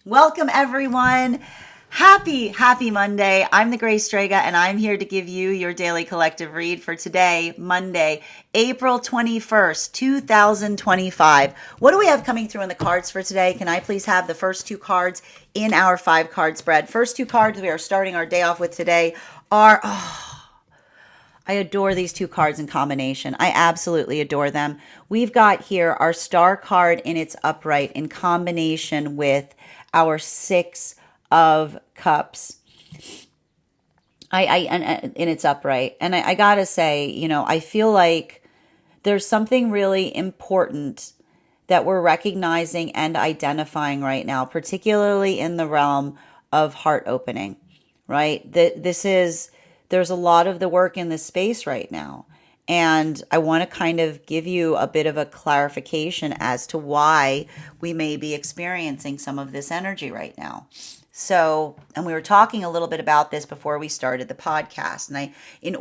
Welcome, everyone. Happy Monday. I'm the Grace Strega, and I'm here to give you your daily collective read for today, Monday, April 21st, 2025. What do we have coming through in the cards for today? Can I please have the first two cards in our 5-card spread? First two cards we are starting our day off with today are, I adore these two cards in combination. I absolutely adore them. We've got here our star card in its upright in combination with our 6 of cups. And in its upright. And I gotta say, I feel like there's something really important that we're recognizing and identifying right now, particularly in the realm of heart opening, right? There's a lot of the work in this space right now. And I want to kind of give you a bit of a clarification as to why we may be experiencing some of this energy right now. So, and we were talking a little bit about this before we started the podcast. And in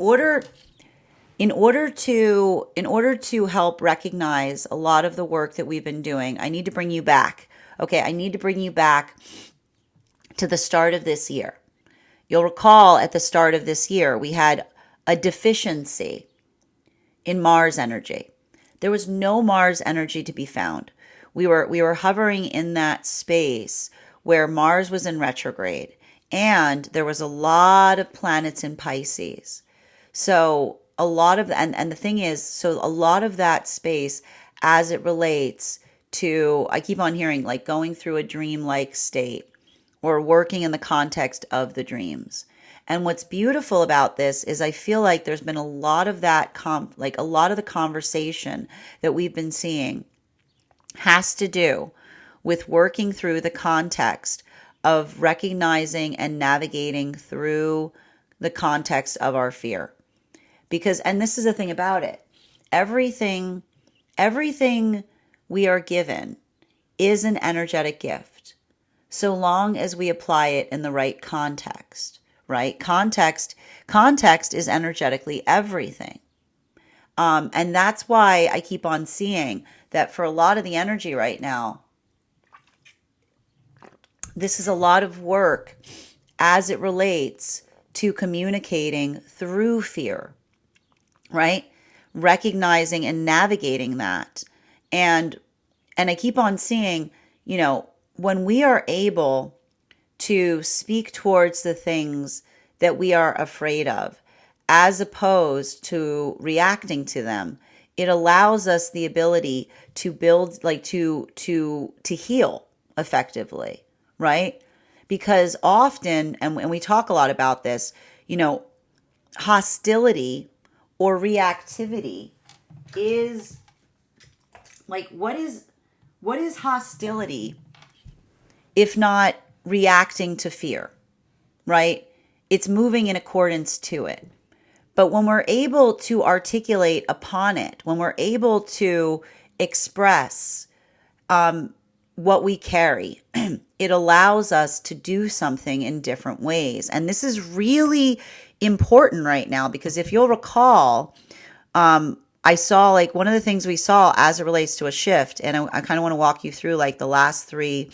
order to help recognize a lot of the work that we've been doing, I need to bring you back. Okay, I need to bring you back to the start of this year. You'll recall at the start of this year, we had a deficiency in Mars energy. There was no Mars energy to be found. We were hovering in that space where Mars was in retrograde, and there was a lot of planets in Pisces. So a lot of, and the thing is, so a lot of that space as it relates to, I keep on hearing like going through a dream-like state or working in the context of the dreams. And what's beautiful about this is I feel like there's been a lot of that, a lot of the conversation that we've been seeing has to do with working through the context of recognizing and navigating through the context of our fear. Because, and this is the thing about it, everything we are given is an energetic gift, so long as we apply it in the right context. Right? Context is energetically everything. And that's why I keep on seeing that for a lot of the energy right now, this is a lot of work as it relates to communicating through fear, right? Recognizing and navigating that. And I keep on seeing, when we are able to speak towards the things that we are afraid of, as opposed to reacting to them, it allows us the ability to build, to heal effectively, right? Because often, and we talk a lot about this, hostility or reactivity is like, what is hostility if not reacting to fear, right? It's moving in accordance to it. But when we're able to articulate upon it, when we're able to express what we carry, it allows us to do something in different ways. And this is really important right now, because if you'll recall, I saw like one of the things we saw as it relates to a shift, and I kind of want to walk you through like the last 3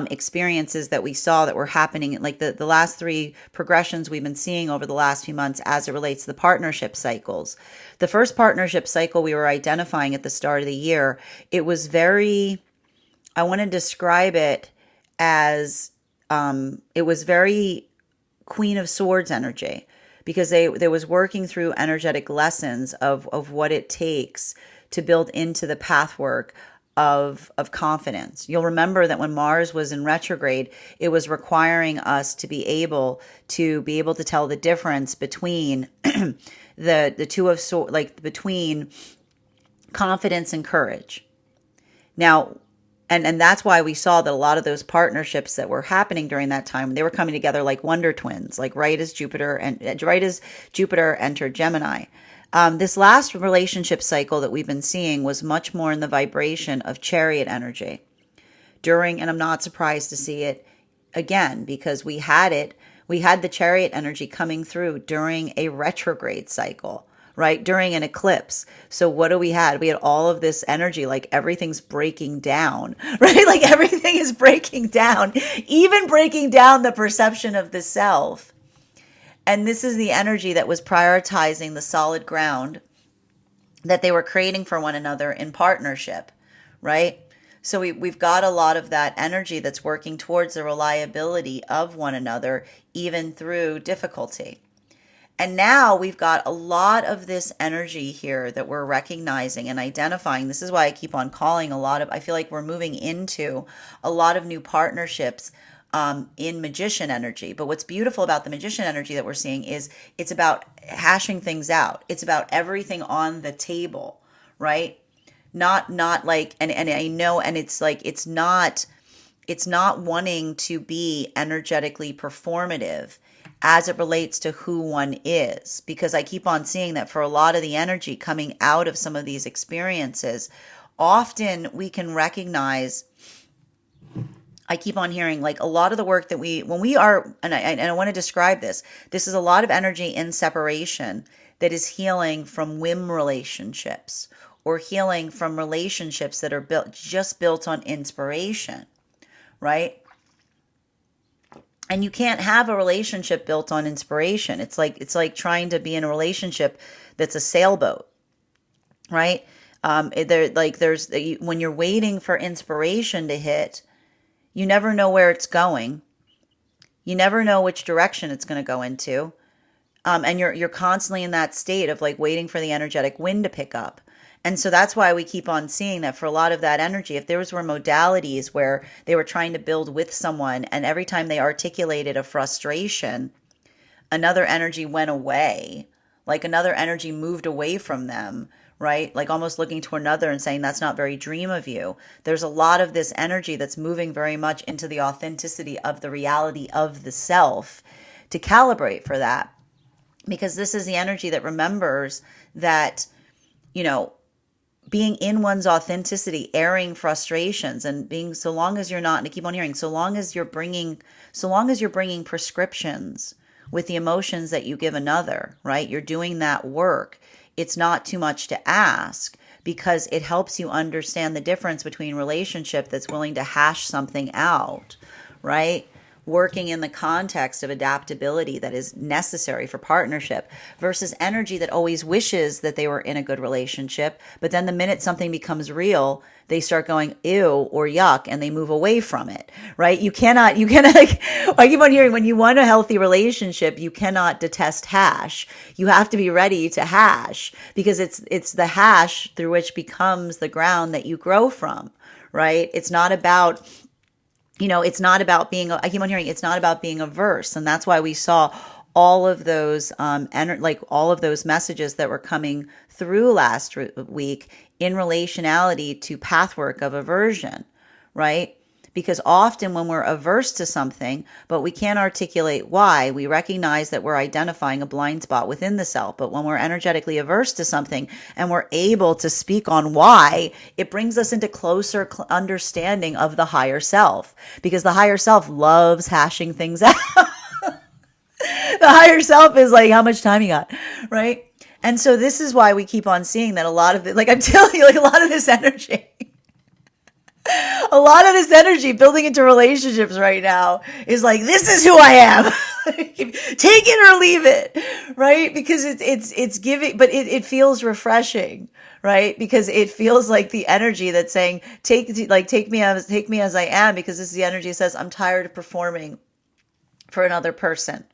experiences that we saw that were happening, like the last 3 progressions we've been seeing over the last few months as it relates to the partnership cycles. The first partnership cycle we were identifying at the start of the year, it was very, I want to describe it as, it was very Queen of Swords energy, because they was working through energetic lessons of what it takes to build into the pathwork of confidence. You'll remember that when Mars was in retrograde, it was requiring us to be able to tell the difference between the 2 of swords, like between confidence and courage. Now, and that's why we saw that a lot of those partnerships that were happening during that time, they were coming together like wonder twins, like right as Jupiter entered Gemini. This last relationship cycle that we've been seeing was much more in the vibration of chariot energy and I'm not surprised to see it again, because we had the chariot energy coming through during a retrograde cycle, right? During an eclipse. So what do we had? We had all of this energy, like everything's breaking down, right? Like everything is breaking down, even breaking down the perception of the self. And this is the energy that was prioritizing the solid ground that they were creating for one another in partnership, right? So we've got a lot of that energy that's working towards the reliability of one another, even through difficulty. And now we've got a lot of this energy here that we're recognizing and identifying. This is why I keep on calling I feel like we're moving into a lot of new partnerships in magician energy. But what's beautiful about the magician energy that we're seeing is it's about hashing things out. It's about everything on the table, right? Not like, and I know, and it's like, it's not wanting to be energetically performative as it relates to who one is, because I keep on seeing that for a lot of the energy coming out of some of these experiences, often we can recognize, I keep on hearing like a lot of the work that when we are, and I want to describe this is a lot of energy in separation that is healing from whim relationships or healing from relationships that are built on inspiration, right? And you can't have a relationship built on inspiration. It's like trying to be in a relationship that's a sailboat, right? When you're waiting for inspiration to hit, you never know where it's going. You never know which direction it's going to go into, and you're constantly in that state of like waiting for the energetic wind to pick up. And so that's why we keep on seeing that for a lot of that energy, if there were modalities where they were trying to build with someone and every time they articulated a frustration, another energy went away, like another energy moved away from them, right? Like almost looking to another and saying, that's not very dream of you. There's a lot of this energy that's moving very much into the authenticity of the reality of the self to calibrate for that. Because this is the energy that remembers that, being in one's authenticity, airing frustrations, and being, so long as you're not, and I keep on hearing, so long as you're bringing prescriptions with the emotions that you give another, right? You're doing that work. It's not too much to ask because it helps you understand the difference between relationship that's willing to hash something out, right? Working in the context of adaptability that is necessary for partnership versus energy that always wishes that they were in a good relationship. But then the minute something becomes real, they start going, ew, or yuck, and they move away from it, right? You cannot, like, I keep on hearing when you want a healthy relationship, you cannot detest hash. You have to be ready to hash because it's the hash through which becomes the ground that you grow from, right? It's not about it's not about being, I keep on hearing, it's not about being averse. And that's why we saw all of those, all of those messages that were coming through last week in relationality to pathwork of aversion, right? Because often when we're averse to something, but we can't articulate why, we recognize that we're identifying a blind spot within the self. But when we're energetically averse to something and we're able to speak on why, it brings us into closer understanding of the higher self. Because the higher self loves hashing things out. The higher self is like, how much time you got, right? And so this is why we keep on seeing that a lot of it, like I'm telling you, like a lot of this energy building into relationships right now is like, this is who I am. Take it or leave it, right? Because it's giving, but it feels refreshing, right? Because it feels like the energy that's saying, take me as I am, because this is the energy that says, I'm tired of performing for another person.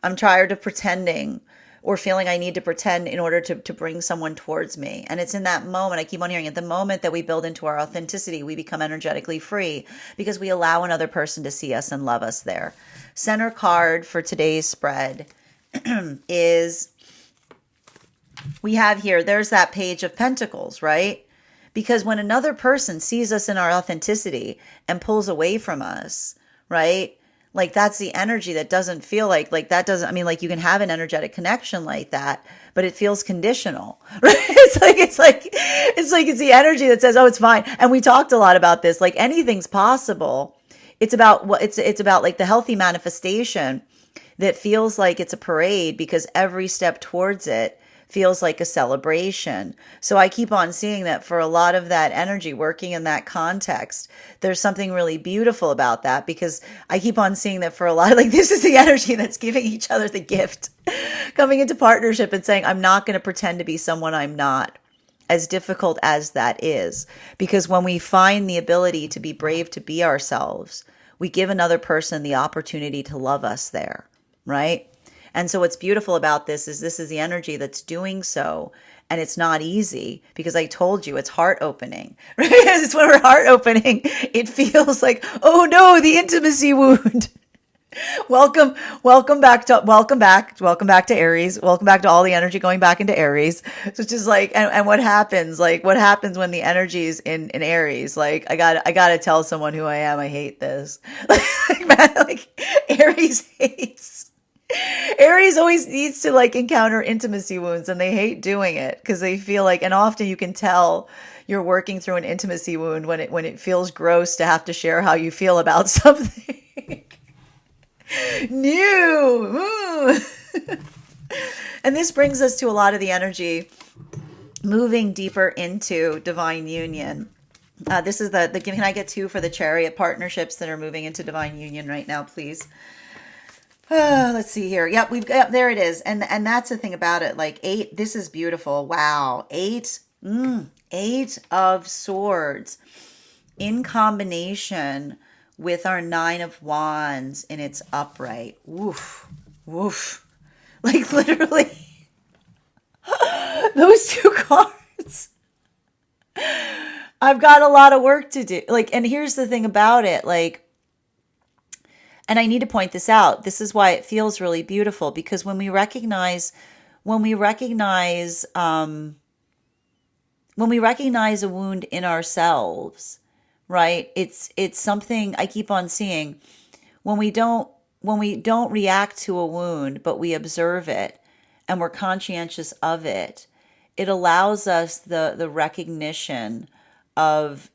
I'm tired of pretending or feeling I need to pretend in order to bring someone towards me. And it's in that moment, I keep on hearing, at the moment that we build into our authenticity, we become energetically free because we allow another person to see us and love us there. Center card for today's spread is, we have here, there's that Page of Pentacles, right? Because when another person sees us in our authenticity and pulls away from us, right? Like that's the energy that doesn't feel like that doesn't, I mean, like you can have an energetic connection like that, but it feels conditional, right? It's the energy that says, oh, it's fine. And we talked a lot about this, like anything's possible. It's about what it's about, like the healthy manifestation that feels like it's a parade because every step towards it feels like a celebration. So I keep on seeing that for a lot of that energy working in that context, there's something really beautiful about that, because I keep on seeing that for a lot of, like, this is the energy that's giving each other the gift, coming into partnership and saying, I'm not going to pretend to be someone I'm not, as difficult as that is. Because when we find the ability to be brave to be ourselves, we give another person the opportunity to love us there, right? And so what's beautiful about this is the energy that's doing so. And it's not easy, because I told you it's heart opening, right? It's when we're heart opening, it feels like, oh no, the intimacy wound. Welcome back to Aries. Welcome back to all the energy going back into Aries. So it's just like, and what happens? Like, what happens when the energy is in Aries? Like, I gotta tell someone who I am. I hate this. Like, man, like, Aries hates. Aries always needs to, like, encounter intimacy wounds, and they hate doing it because they feel like, and often you can tell you're working through an intimacy wound when it feels gross to have to share how you feel about something. New. And this brings us to a lot of the energy moving deeper into divine union. This is the can I get two for the chariot partnerships that are moving into divine union right now, please? Let's see here. Yep, we've got, there it is. And that's the thing about it. Like, 8, this is beautiful. Wow. 8, 8 of swords in combination with our 9 of wands in its upright. Woof, woof. Like, literally, those two cards. I've got a lot of work to do. Like, and here's the thing about it. Like, and I need to point this out. This is why it feels really beautiful, because when we recognize a wound in ourselves, right? It's something I keep on seeing. When we don't react to a wound, but we observe it and we're conscientious of it, it allows us the recognition of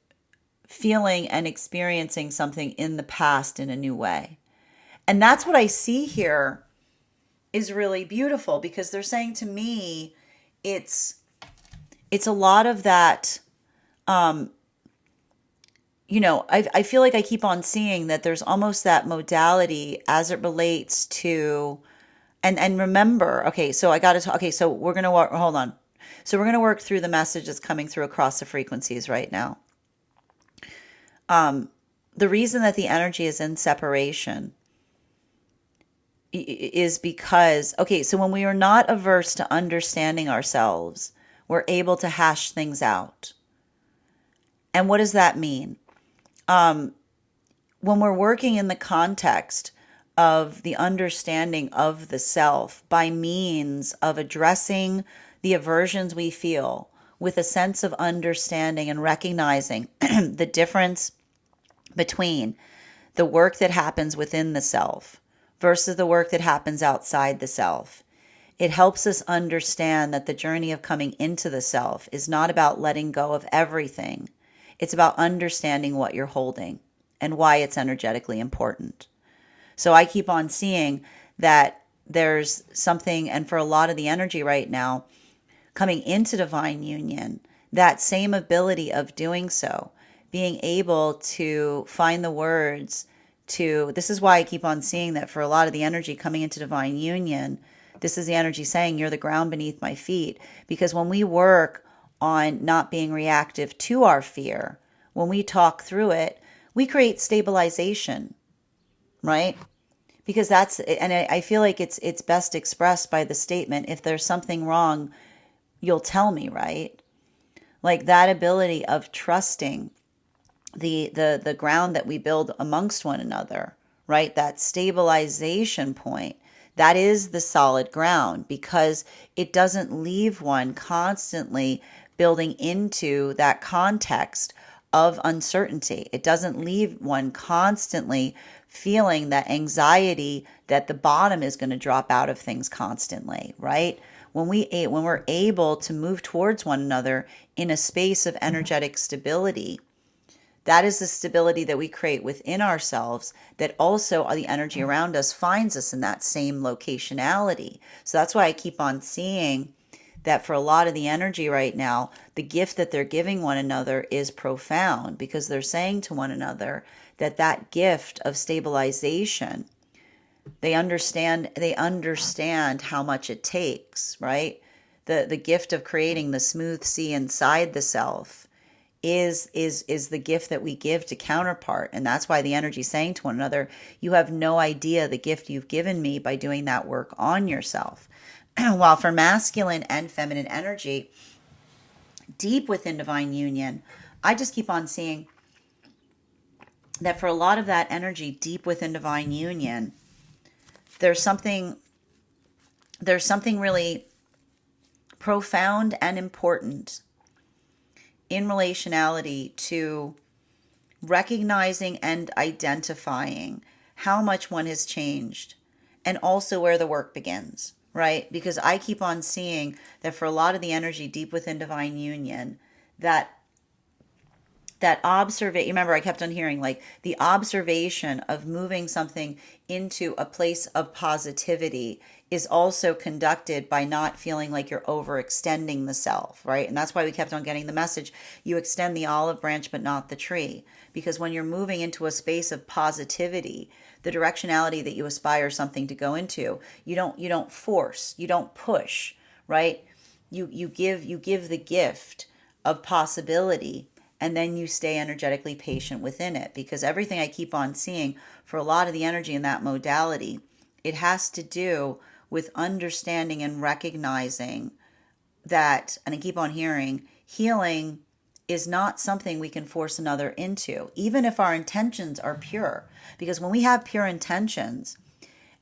feeling and experiencing something in the past in a new way. And that's what I see here is really beautiful, because they're saying to me, it's a lot of that. I feel like I keep on seeing that there's almost that modality as it relates to, and remember, okay, so I got to talk, okay, so we're going to work, hold on. So we're going to work through the message that's coming through across the frequencies right now. The reason that the energy is in separation is because, okay, so when we are not averse to understanding ourselves, we're able to hash things out. And what does that mean? When we're working in the context of the understanding of the self by means of addressing the aversions we feel with a sense of understanding and recognizing the difference between the work that happens within the self versus the work that happens outside the self, it helps us understand that the journey of coming into the self is not about letting go of everything. It's about understanding what you're holding and why it's energetically important. So I keep on seeing that there's something, and for a lot of the energy right now, coming into divine union, that same ability of doing so, being able to find the words to, this is why I keep on seeing that for a lot of the energy coming into divine union, this is the energy saying, you're the ground beneath my feet. Because when we work on not being reactive to our fear, when we talk through it, we create stabilization, right? Because that's, and I feel like it's best expressed by the statement, if there's something wrong, you'll tell me, right? Like, that ability of trusting the ground that we build amongst one another, right? That stabilization point, that is the solid ground, because it doesn't leave one constantly building into that context of uncertainty. It doesn't leave one constantly feeling that anxiety that the bottom is going to drop out of things constantly, right? When we're able to move towards one another in a space of energetic stability, that is the stability that we create within ourselves, that also the energy around us finds us in that same locationality. So that's why I keep on seeing that for a lot of the energy right now, the gift that they're giving one another is profound, because they're saying to one another that that gift of stabilization, they understand how much it takes, right? The gift of creating the smooth sea inside the self is the gift that we give to counterpart. And that's why the energy is saying to one another, you have no idea the gift you've given me by doing that work on yourself. While for masculine and feminine energy, deep within divine union, I just keep on seeing that for a lot of that energy deep within divine union, there's something really profound and important in relationality to recognizing and identifying how much one has changed, and also where the work begins, right? Because I keep on seeing that for a lot of the energy deep within divine union, that observation, remember I kept on hearing like the observation of moving something into a place of positivity is also conducted by not feeling like you're overextending the self, right? And that's why we kept on getting the message, you extend the olive branch but not the tree. Because when you're moving into a space of positivity, the directionality that you aspire something to go into, you don't force, you don't push, right? You give the gift of possibility, and then you stay energetically patient within it. Because everything I keep on seeing for a lot of the energy in that modality, it has to do with understanding and recognizing that, and I keep on hearing, healing is not something we can force another into, even if our intentions are pure. Because when we have pure intentions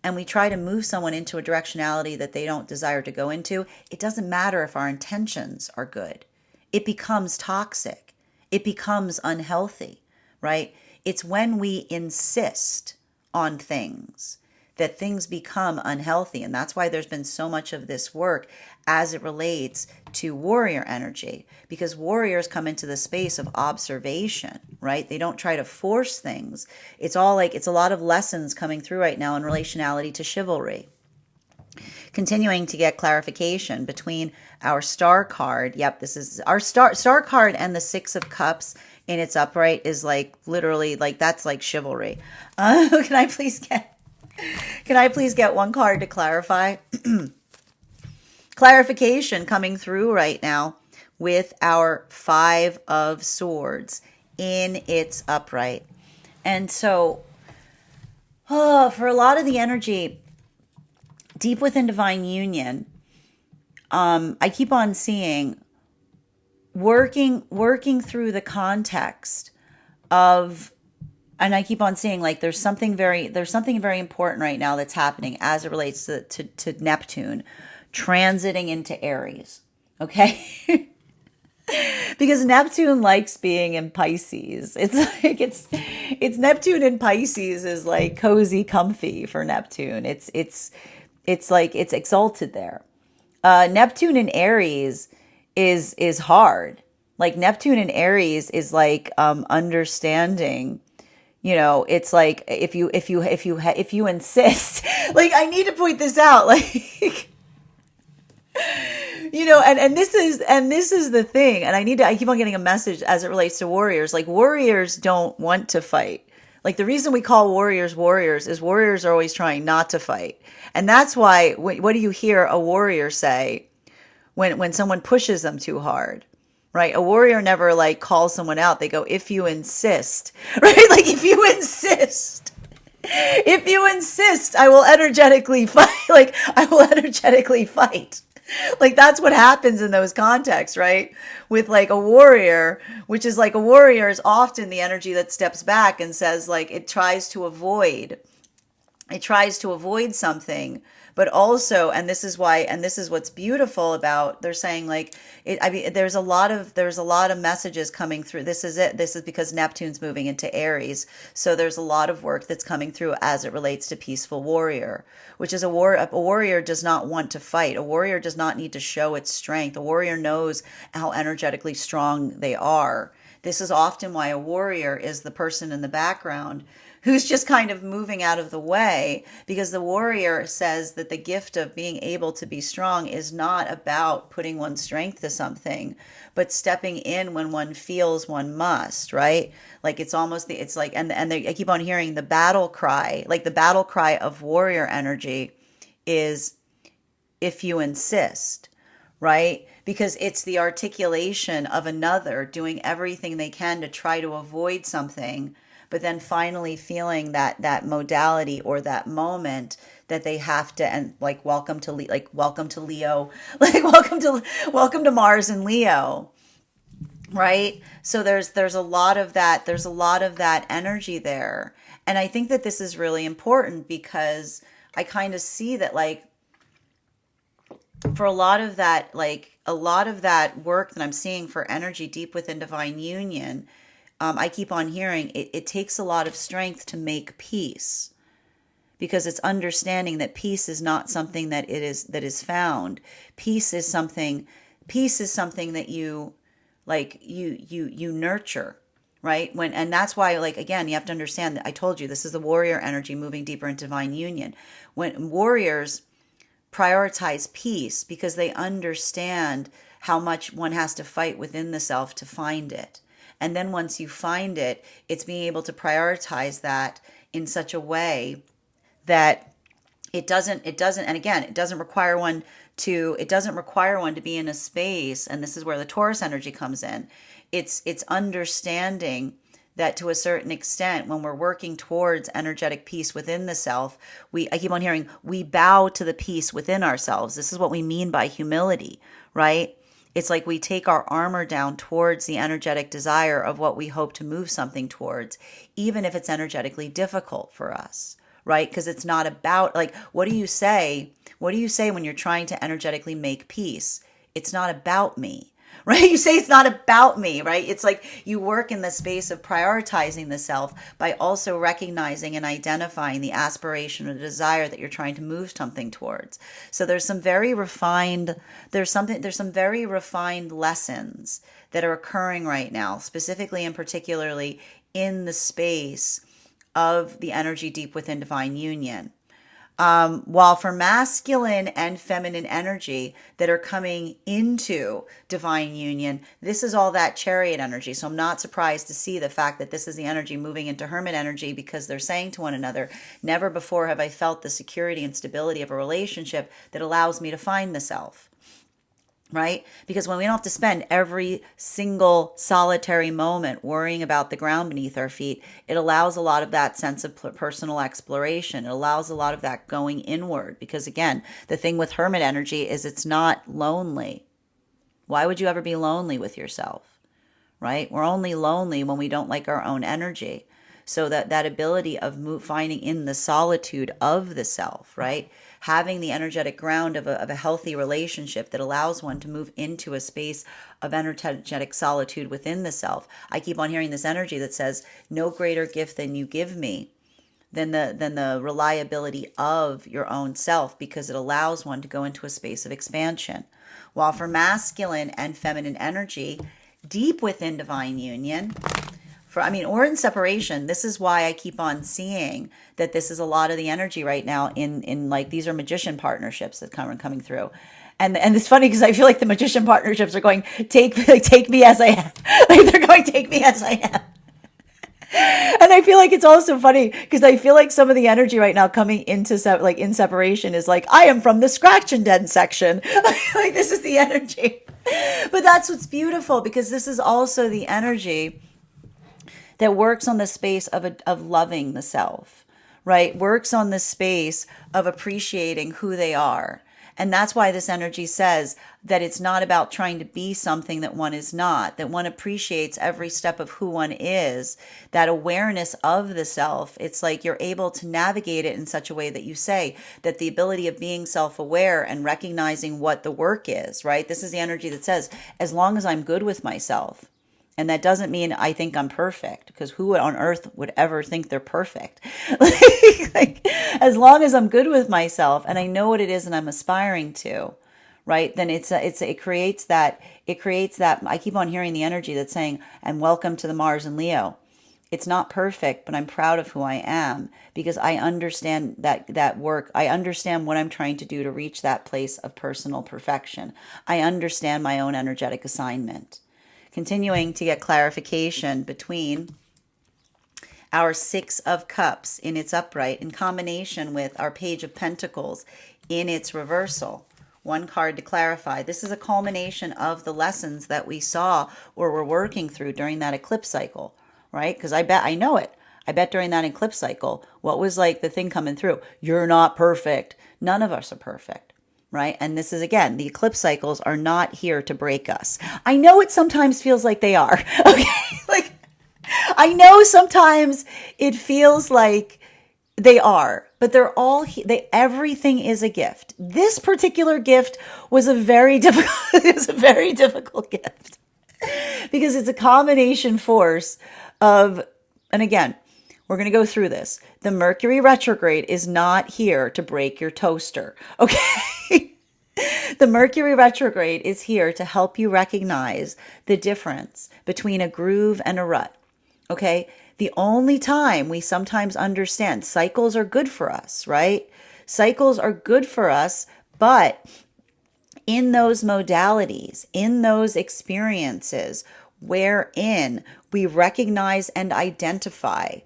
and we try to move someone into a directionality that they don't desire to go into, it doesn't matter if our intentions are good. It becomes toxic. It becomes unhealthy, right? It's when we insist on things that things become unhealthy. And that's why there's been so much of this work as it relates to warrior energy, because warriors come into the space of observation, right? They don't try to force things. It's all like, it's a lot of lessons coming through right now in relationality to chivalry. Continuing to get clarification between our star card. Yep, this is our star card, and the Six of Cups in its upright is like literally like that's like chivalry. Can I please get one card to clarify? Clarification coming through right now with our Five of Swords in its upright. And so, for a lot of the energy deep within divine union, I keep on seeing working through the context of, and I keep on seeing like there's something very important right now that's happening as it relates to Neptune transiting into Aries. Okay. Because Neptune likes being in Pisces. It's like it's Neptune in Pisces is like cozy, comfy for Neptune. It's like it's exalted there. Neptune in Aries is hard. Like Neptune in Aries is like understanding. You know, it's like if you insist. Like I need to point this out. Like. You know, and this is the thing, and I keep on getting a message as it relates to warriors. Like warriors don't want to fight. Like the reason we call warriors is warriors are always trying not to fight. And that's why, what do you hear a warrior say when someone pushes them too hard, right? A warrior never like calls someone out. They go, if you insist, right? Like if you insist, I will energetically fight. Like I will energetically fight. Like that's what happens in those contexts, right? With like a warrior, which is like a warrior is often the energy that steps back and says like it tries to avoid something, but also, and this is what's beautiful about, they're saying like there's a lot of messages coming through. This is because Neptune's moving into Aries, so there's a lot of work that's coming through as it relates to peaceful warrior, which is a warrior does not want to fight. A warrior does not need to show its strength. A warrior knows how energetically strong they are. This is often why a warrior is the person in the background who's just kind of moving out of the way, because the warrior says that the gift of being able to be strong is not about putting one's strength to something, but stepping in when one feels one must, right? Like it's almost it's like, I keep on hearing the battle cry, like the battle cry of warrior energy is if you insist, right? Because it's the articulation of another doing everything they can to try to avoid something, but then finally feeling that modality or that moment that they have to, and like welcome to Leo, like welcome to Mars and Leo, right? So there's a lot of that, there's a lot of that energy there. And I think that this is really important because I kind of see that, like, for a lot of that, like a lot of that work that I'm seeing for energy deep within divine union, I keep on hearing it takes a lot of strength to make peace, because it's understanding that peace is not something that is found. Peace is something, peace is something that you, like, you nurture, right? When, and that's why, like, again, you have to understand that I told you this is the warrior energy moving deeper into divine union. When warriors prioritize peace, because they understand how much one has to fight within the self to find it. And then once you find it, it's being able to prioritize that in such a way that it doesn't, and again, it doesn't require one to be in a space, and this is where the Taurus energy comes in. It's understanding that to a certain extent, when we're working towards energetic peace within the self, I keep on hearing, we bow to the peace within ourselves. This is what we mean by humility, right? It's like we take our armor down towards the energetic desire of what we hope to move something towards, even if it's energetically difficult for us, right? Because it's not about, like, what do you say? What do you say when you're trying to energetically make peace? It's not about me, right? You say it's not about me, right? It's like you work in the space of prioritizing the self by also recognizing and identifying the aspiration or the desire that you're trying to move something towards. So there's some very refined, there's some very refined lessons that are occurring right now, specifically and particularly in the space of the energy deep within divine union. While for masculine and feminine energy that are coming into divine union, this is all that chariot energy. So I'm not surprised to see the fact that this is the energy moving into hermit energy, because they're saying to one another, never before have I felt the security and stability of a relationship that allows me to find the self. Right? Because when we don't have to spend every single solitary moment worrying about the ground beneath our feet, it allows a lot of that sense of personal exploration. It allows a lot of that going inward. Because again, the thing with hermit energy is it's not lonely. Why would you ever be lonely with yourself? Right? We're only lonely when we don't like our own energy. So that ability of finding in the solitude of the self, right? Having the energetic ground of a healthy relationship that allows one to move into a space of energetic solitude within the self. I keep on hearing this energy that says, no greater gift than you give me than the reliability of your own self, because it allows one to go into a space of expansion. While for masculine and feminine energy, deep within divine union, or in separation, this is why I keep on seeing that this is a lot of the energy right now in like, these are magician partnerships that coming through. And it's funny because I feel like the magician partnerships are going, take me as I am. Like, they're going, take me as I am. And I feel like it's also funny because I feel like some of the energy right now coming into like in separation is like, I am from the scratch and dent section. Like, this is the energy. But that's what's beautiful, because this is also the energy that works on the space of loving the self, right? Works on the space of appreciating who they are. And that's why this energy says that it's not about trying to be something that one is not, that one appreciates every step of who one is, that awareness of the self. It's like you're able to navigate it in such a way that you say that the ability of being self-aware and recognizing what the work is, right? This is the energy that says, as long as I'm good with myself, and that doesn't mean I think I'm perfect, because who on earth would ever think they're perfect? like, as long as I'm good with myself and I know what it is and I'm aspiring to, right? Then it creates that. I keep on hearing the energy that's saying, and welcome to the Mars and Leo. It's not perfect, but I'm proud of who I am because I understand that work. I understand what I'm trying to do to reach that place of personal perfection. I understand my own energetic assignment. Continuing to get clarification between our Six of Cups in its upright in combination with our Page of Pentacles in its reversal. One card to clarify. This is a culmination of the lessons that we saw or were working through during that eclipse cycle, right? Because I know it. I bet during that eclipse cycle, what was like the thing coming through? You're not perfect. None of us are perfect, right? And this is, again, the eclipse cycles are not here to break us. I know it sometimes feels like they are. Okay. Like, I know sometimes it feels like they are, but they're all everything is a gift. This particular gift was a very difficult it was a very difficult gift because it's a combination force of, and again, we're going to go through this. The Mercury retrograde is not here to break your toaster. Okay? The Mercury retrograde is here to help you recognize the difference between a groove and a rut. Okay? The only time we sometimes understand cycles are good for us, right? Cycles are good for us, but in those modalities, in those experiences wherein we recognize and identify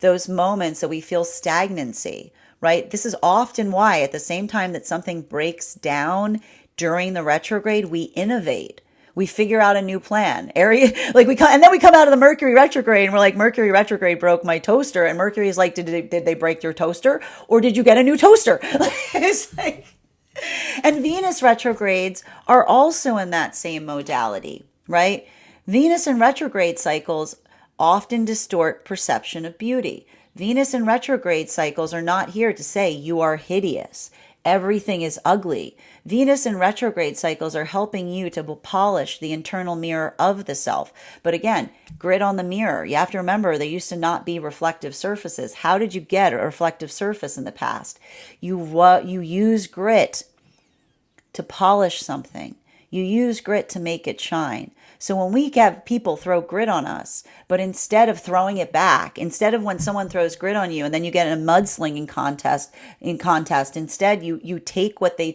those moments that we feel stagnancy, right? This is often why at the same time that something breaks down during the retrograde, we innovate. We figure out a new plan. And then we come out of the Mercury retrograde and we're like, Mercury retrograde broke my toaster. And Mercury is like, did they break your toaster? Or did you get a new toaster? It's like, and Venus retrogrades are also in that same modality, right? Venus and retrograde cycles often distort perception of beauty. Venus and retrograde cycles are not here to say you are hideous. Everything is ugly. Venus and retrograde cycles are helping you to polish the internal mirror of the self. But again, grit on the mirror. You have to remember there used to not be reflective surfaces. How did you get a reflective surface in the past? You use grit to polish something. You use grit to make it shine. So when we have people throw grit on us, but instead of throwing it back, instead of when someone throws grit on you and then you get in a mudslinging contest, instead you take what they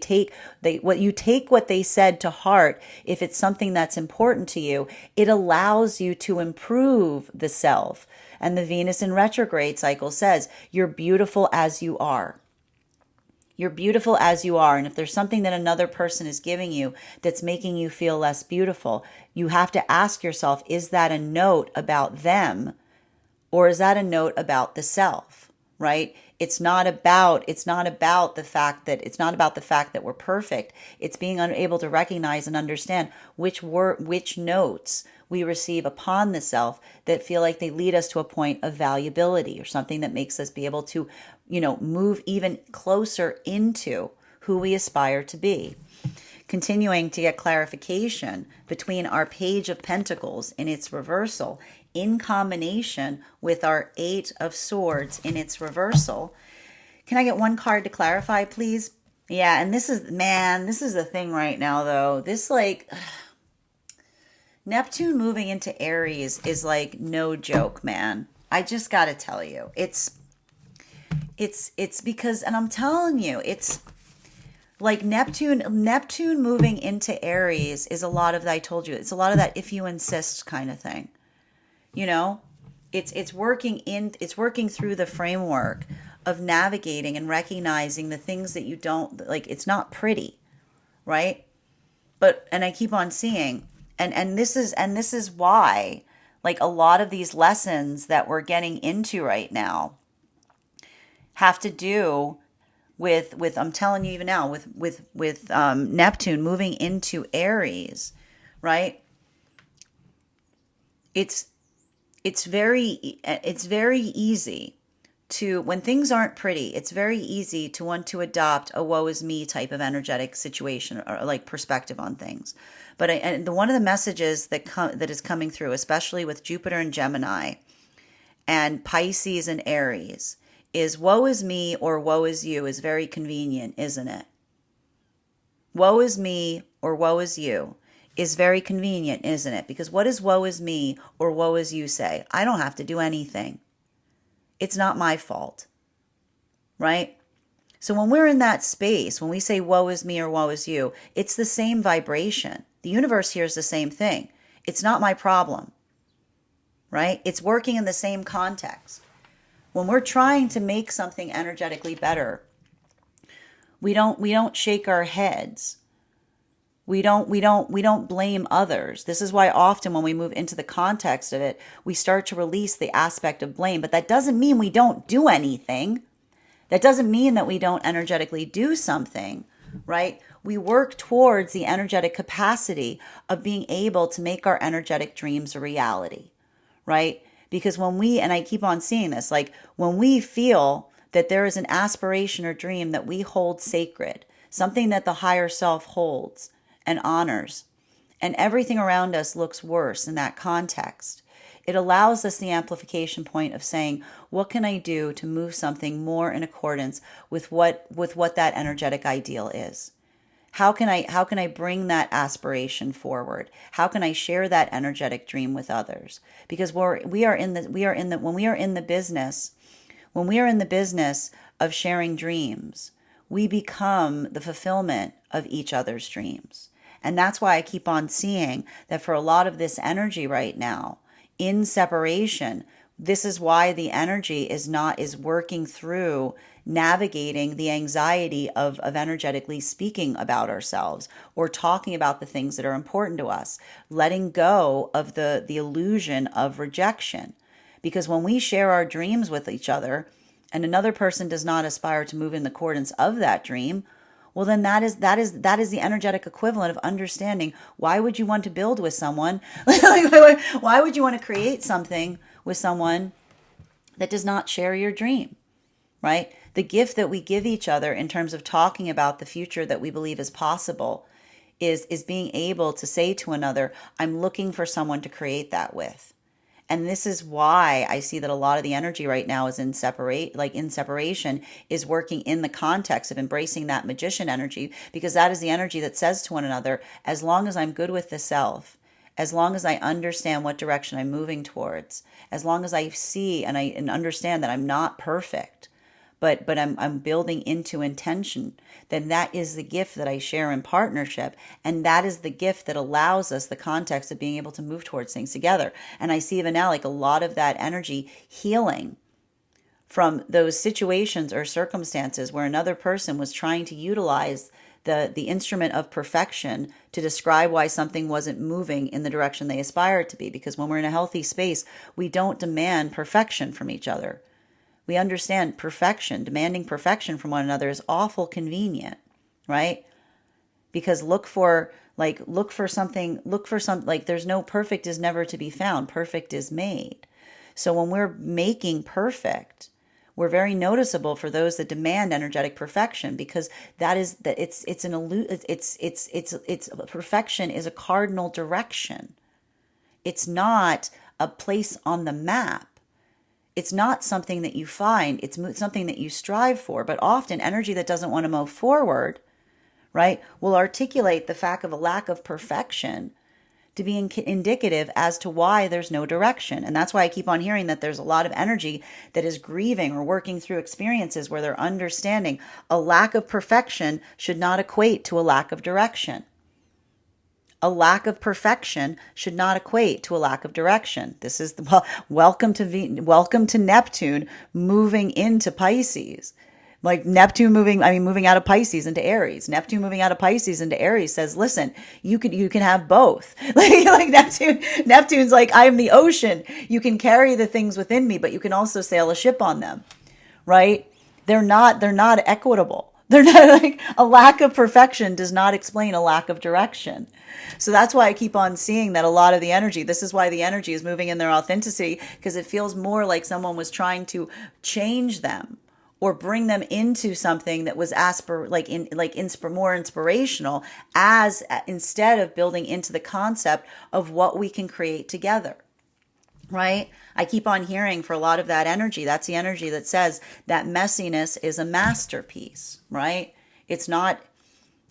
said to heart. If it's something that's important to you, it allows you to improve the self. And the Venus in retrograde cycle says, you're beautiful as you are. You're beautiful as you are. And if there's something that another person is giving you that's making you feel less beautiful, you have to ask yourself, is that a note about them or is that a note about the self, right? It's not about the fact that we're perfect. It's being able to recognize and understand which notes we receive upon the self that feel like they lead us to a point of valuability or something that makes us be able to, move even closer into who we aspire to be. Continuing to get clarification between our Page of Pentacles in its reversal in combination with our Eight of Swords in its reversal. Can I get one card to clarify, please? Yeah, and this is the thing right now, though. This, Neptune moving into Aries is like no joke, man. I just got to tell you. It's because, and I'm telling you, it's like Neptune moving into Aries is a lot of that. I told you, it's a lot of that if you insist kind of thing. It's working through the framework of navigating and recognizing the things that you don't like. It's not pretty, right? And I keep on seeing, and this is why, like, a lot of these lessons that we're getting into right now have to do with I'm telling you even now with Neptune moving into Aries, right? It's very easy to, when things aren't pretty, it's very easy to want to adopt a woe is me type of energetic situation or like perspective on things. But one of the messages that is coming through, especially with Jupiter and Gemini and Pisces and Aries, is woe is me or woe is you is very convenient, isn't it? Woe is me or woe is you is very convenient, isn't it? Because what does woe is me or woe is you say? I don't have to do anything. It's not my fault, right? So when we're in that space, when we say woe is me or woe is you, it's the same vibration. The universe hears the same thing. It's not my problem, right? It's working in the same context. When we're trying to make something energetically better, we don't shake our heads. We don't blame others. This is why often when we move into the context of it, we start to release the aspect of blame. But that doesn't mean we don't do anything. That doesn't mean that we don't energetically do something, right? We work towards the energetic capacity of being able to make our energetic dreams a reality, right? Because when we, and I keep on seeing this, like when we feel that there is an aspiration or dream that we hold sacred, something that the higher self holds and honors, and everything around us looks worse in that context, it allows us the amplification point of saying, what can I do to move something more in accordance with what that energetic ideal is? How can I bring that aspiration forward? How can I share that energetic dream with others? Because when we are in the business of sharing dreams, we become the fulfillment of each other's dreams. And that's why I keep on seeing that for a lot of this energy right now, in separation, this is why the energy is working through navigating the anxiety of energetically speaking about ourselves or talking about the things that are important to us, letting go of the illusion of rejection. Because when we share our dreams with each other and another person does not aspire to move in accordance of that dream, well, then that is the energetic equivalent of understanding why would you want to build with someone? Why would you want to create something with someone that does not share your dream, right? The gift that we give each other in terms of talking about the future that we believe is possible is being able to say to another, I'm looking for someone to create that with. And this is why I see that a lot of the energy right now is in separation, is working in the context of embracing that magician energy, because that is the energy that says to one another, as long as I'm good with the self, as long as I understand what direction I'm moving towards, as long as I see and understand that I'm not perfect, but I'm building into intention, then that is the gift that I share in partnership. And that is the gift that allows us the context of being able to move towards things together. And I see even now like a lot of that energy healing from those situations or circumstances where another person was trying to utilize the instrument of perfection to describe why something wasn't moving in the direction they aspire it to be. Because when we're in a healthy space, we don't demand perfection from each other. We understand perfection. Demanding perfection from one another is awful convenient, right? Because look for something, like there's no perfect is never to be found. Perfect is made. So when we're making perfect, we're very noticeable for those that demand energetic perfection, because perfection is a cardinal direction. It's not a place on the map. It's not something that you find, it's something that you strive for. But often energy that doesn't want to move forward, right, will articulate the fact of a lack of perfection to be indicative as to why there's no direction. And that's why I keep on hearing that there's a lot of energy that is grieving or working through experiences where they're understanding a lack of perfection should not equate to a lack of direction. A lack of perfection should not equate to a lack of direction. This is welcome to Neptune moving into Pisces. Like Neptune moving out of Pisces into Aries. Neptune moving out of Pisces into Aries says, listen, you can have both. like Neptune's like, I am the ocean. You can carry the things within me, but you can also sail a ship on them, right? They're not equitable. They're not like a lack of perfection does not explain a lack of direction. So that's why I keep on seeing that a lot of the energy, this is why the energy is moving in their authenticity, because it feels more like someone was trying to change them or bring them into something that was more inspirational, as instead of building into the concept of what we can create together. Right? I keep on hearing for a lot of that energy, that's the energy that says that messiness is a masterpiece, right? It's not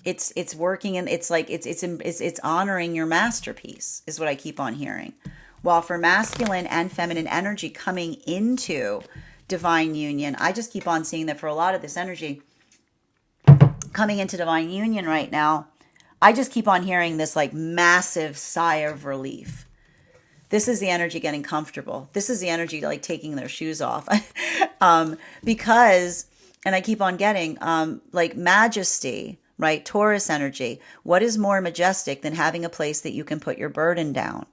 It's working, and it's like it's honoring your masterpiece is what I keep on hearing. While for masculine and feminine energy coming into divine union, I just keep on seeing that for a lot of this energy coming into divine union right now, I just keep on hearing this like massive sigh of relief. This is the energy getting comfortable. This is the energy like taking their shoes off. Because, and I keep on getting like majesty, right? Taurus energy. What is more majestic than having a place that you can put your burden down,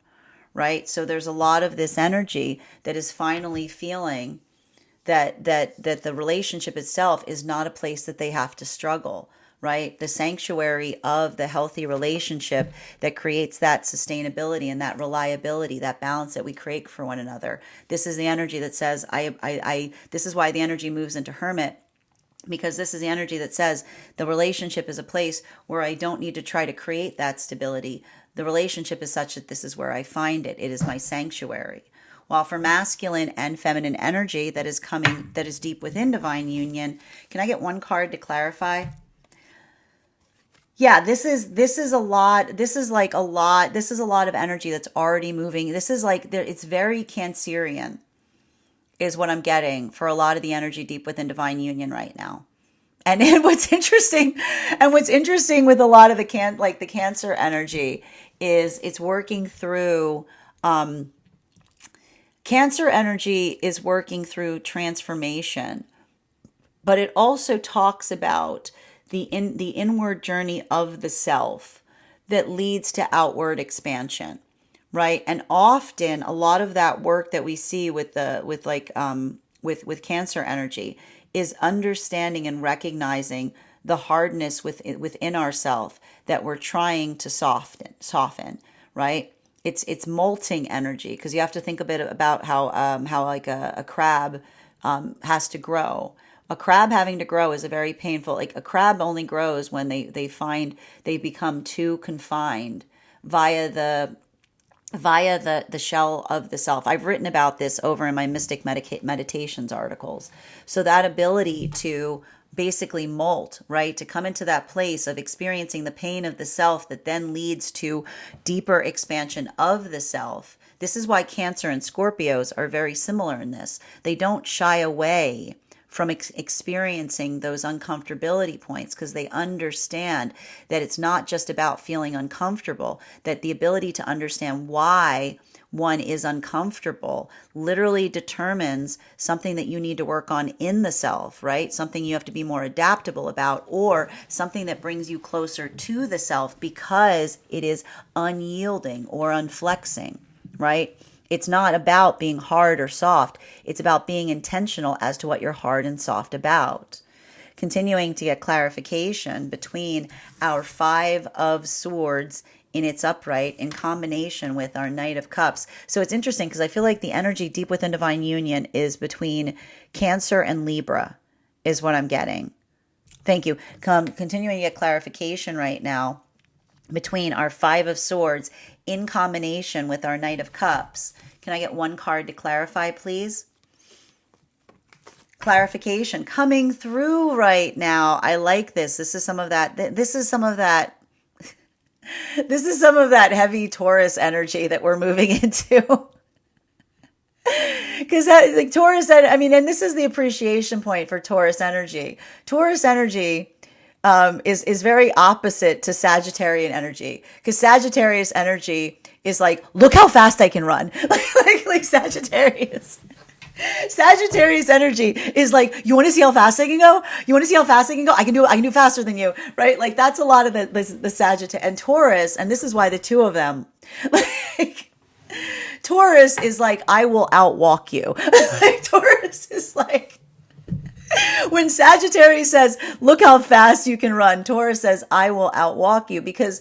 right? So there's a lot of this energy that is finally feeling that the relationship itself is not a place that they have to struggle, right? The sanctuary of the healthy relationship that creates that sustainability and that reliability, that balance that we create for one another. This is the energy that says, this is why the energy moves into hermit, because this is the energy that says the relationship is a place where I don't need to try to create that stability. The relationship is such that this is where I find it. It is my sanctuary. While for masculine and feminine energy that is coming, that is deep within divine union, can I get one card to clarify? Yeah, this is a lot. This is like a lot. This is a lot of energy that's already moving. This is like it's very Cancerian, is what I'm getting for a lot of the energy deep within divine union right now. And what's interesting, with a lot of the Cancer energy is it's working through. Cancer energy is working through transformation, but it also talks about the inward journey of the self that leads to outward expansion, right? And often a lot of that work that we see with Cancer energy is understanding and recognizing the hardness within ourself that we're trying to soften, right? It's molting energy, because you have to think a bit about how like a crab has to grow. A crab having to grow is a very painful, like a crab only grows when they find they become too confined via the shell of the self. I've written about this over in my Mystic Meditations articles. So that ability to basically molt, right? To come into that place of experiencing the pain of the self that then leads to deeper expansion of the self. This is why Cancer and Scorpios are very similar in this. They don't shy away from experiencing those uncomfortability points, because they understand that it's not just about feeling uncomfortable, that the ability to understand why one is uncomfortable literally determines something that you need to work on in the self, right? Something you have to be more adaptable about, or something that brings you closer to the self because it is unyielding or unflexing, right? It's not about being hard or soft. It's about being intentional as to what you're hard and soft about. Continuing to get clarification between our Five of Swords in its upright in combination with our Knight of Cups. So it's interesting because I feel like the energy deep within divine union is between Cancer and Libra is what I'm getting. Thank you. Continuing to get clarification right now between our Five of Swords in combination with our Knight of Cups. Can I get one card to clarify, please? Clarification coming through right now. I like this. This is some of that. This is some of that heavy Taurus energy that we're moving into. Because like Taurus, I mean, and this is the appreciation point for Taurus energy. Taurus energy is very opposite to Sagittarian energy, because Sagittarius energy is like, look how fast I can run. like Sagittarius. Sagittarius energy is like, you want to see how fast I can go? You want to see how fast I can go? I can do faster than you, right? Like that's a lot of the Sagittarius and Taurus, and this is why the two of them, like Taurus is like, I will outwalk you. Like, Taurus is like, when Sagittarius says, look how fast you can run, Taurus says, I will outwalk you, because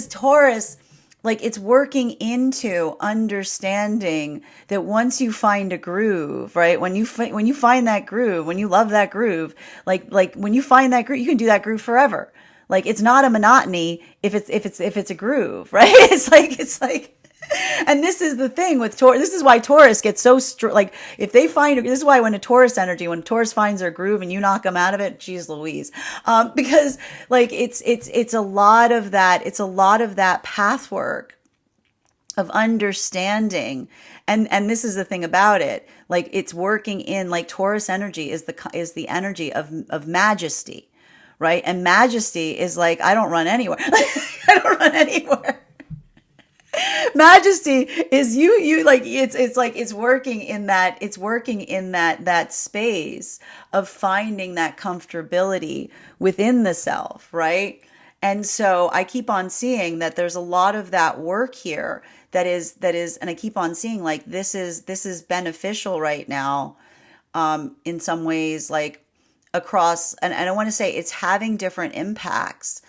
Taurus, like, it's working into understanding that once you find a groove, right? When you find that groove, when you love that groove, like when you find that groove, you can do that groove forever. Like, it's not a monotony if it's a groove, right? It's like And this is the thing with Taurus. This is why Taurus gets so like if they find this is why when a Taurus energy, when Taurus finds their groove and you knock them out of it, geez Louise, because like it's a lot of that. It's a lot of that path work of understanding. And this is the thing about it, like it's working in like Taurus energy is the energy of majesty, right? And majesty is like I don't run anywhere. I don't run anywhere. Majesty is you like it's like it's working in that space of finding that comfortability within the self, right? And so I keep on seeing that there's a lot of that work here that is and I keep on seeing like this is beneficial right now, in some ways, like across, and I want to say it's having different impacts,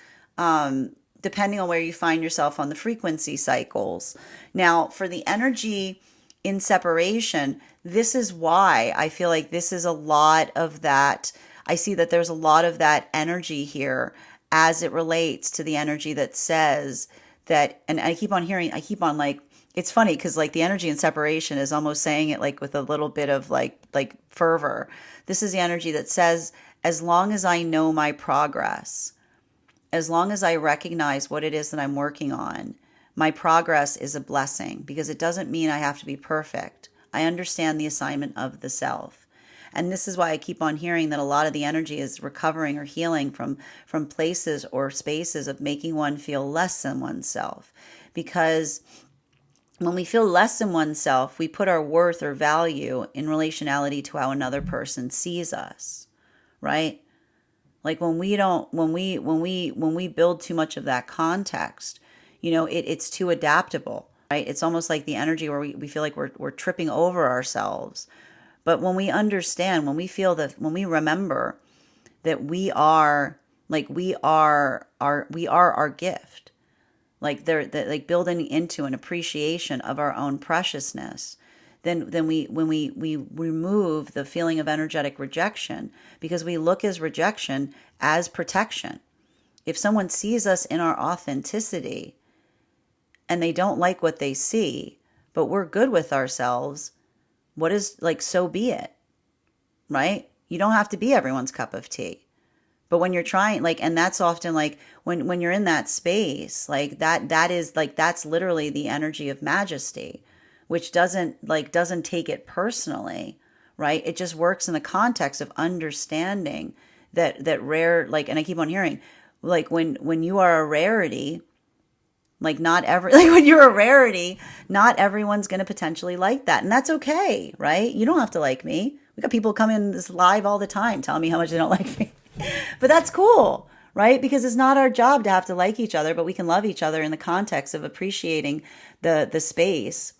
depending on where you find yourself on the frequency cycles. Now, for the energy in separation, this is why I feel like this is a lot of that. I see that there's a lot of that energy here as it relates to the energy that says that, and I keep on hearing, I keep on like, it's funny because like the energy in separation is almost saying it like with a little bit of like fervor. This is the energy that says, as long as I know my progress, as long as I recognize what it is that I'm working on, my progress is a blessing because it doesn't mean I have to be perfect. I understand the assignment of the self. And this is why I keep on hearing that a lot of the energy is recovering or healing from places or spaces of making one feel less than oneself. Because when we feel less than oneself, we put our worth or value in relationality to how another person sees us, right? Like when we build too much of that context, it's too adaptable, right? It's almost like the energy where we feel like we're tripping over ourselves. But when we understand, when we feel that, when we remember that we are our gift, like like building into an appreciation of our own preciousness, then we remove the feeling of energetic rejection, because we look as rejection as protection. If someone sees us in our authenticity and they don't like what they see, but we're good with ourselves, what is like, so be it, right? You don't have to be everyone's cup of tea. But when you're trying, like, and that's often like when you're in that space, like that is like, that's literally the energy of majesty, which doesn't take it personally, right? It just works in the context of understanding that rare, like, and I keep on hearing, like when you are a rarity, like like when you're a rarity, not everyone's going to potentially like that. And that's okay, right? You don't have to like me. We got people come in this live all the time telling me how much they don't like me. But that's cool, right? Because it's not our job to have to like each other, but we can love each other in the context of appreciating the space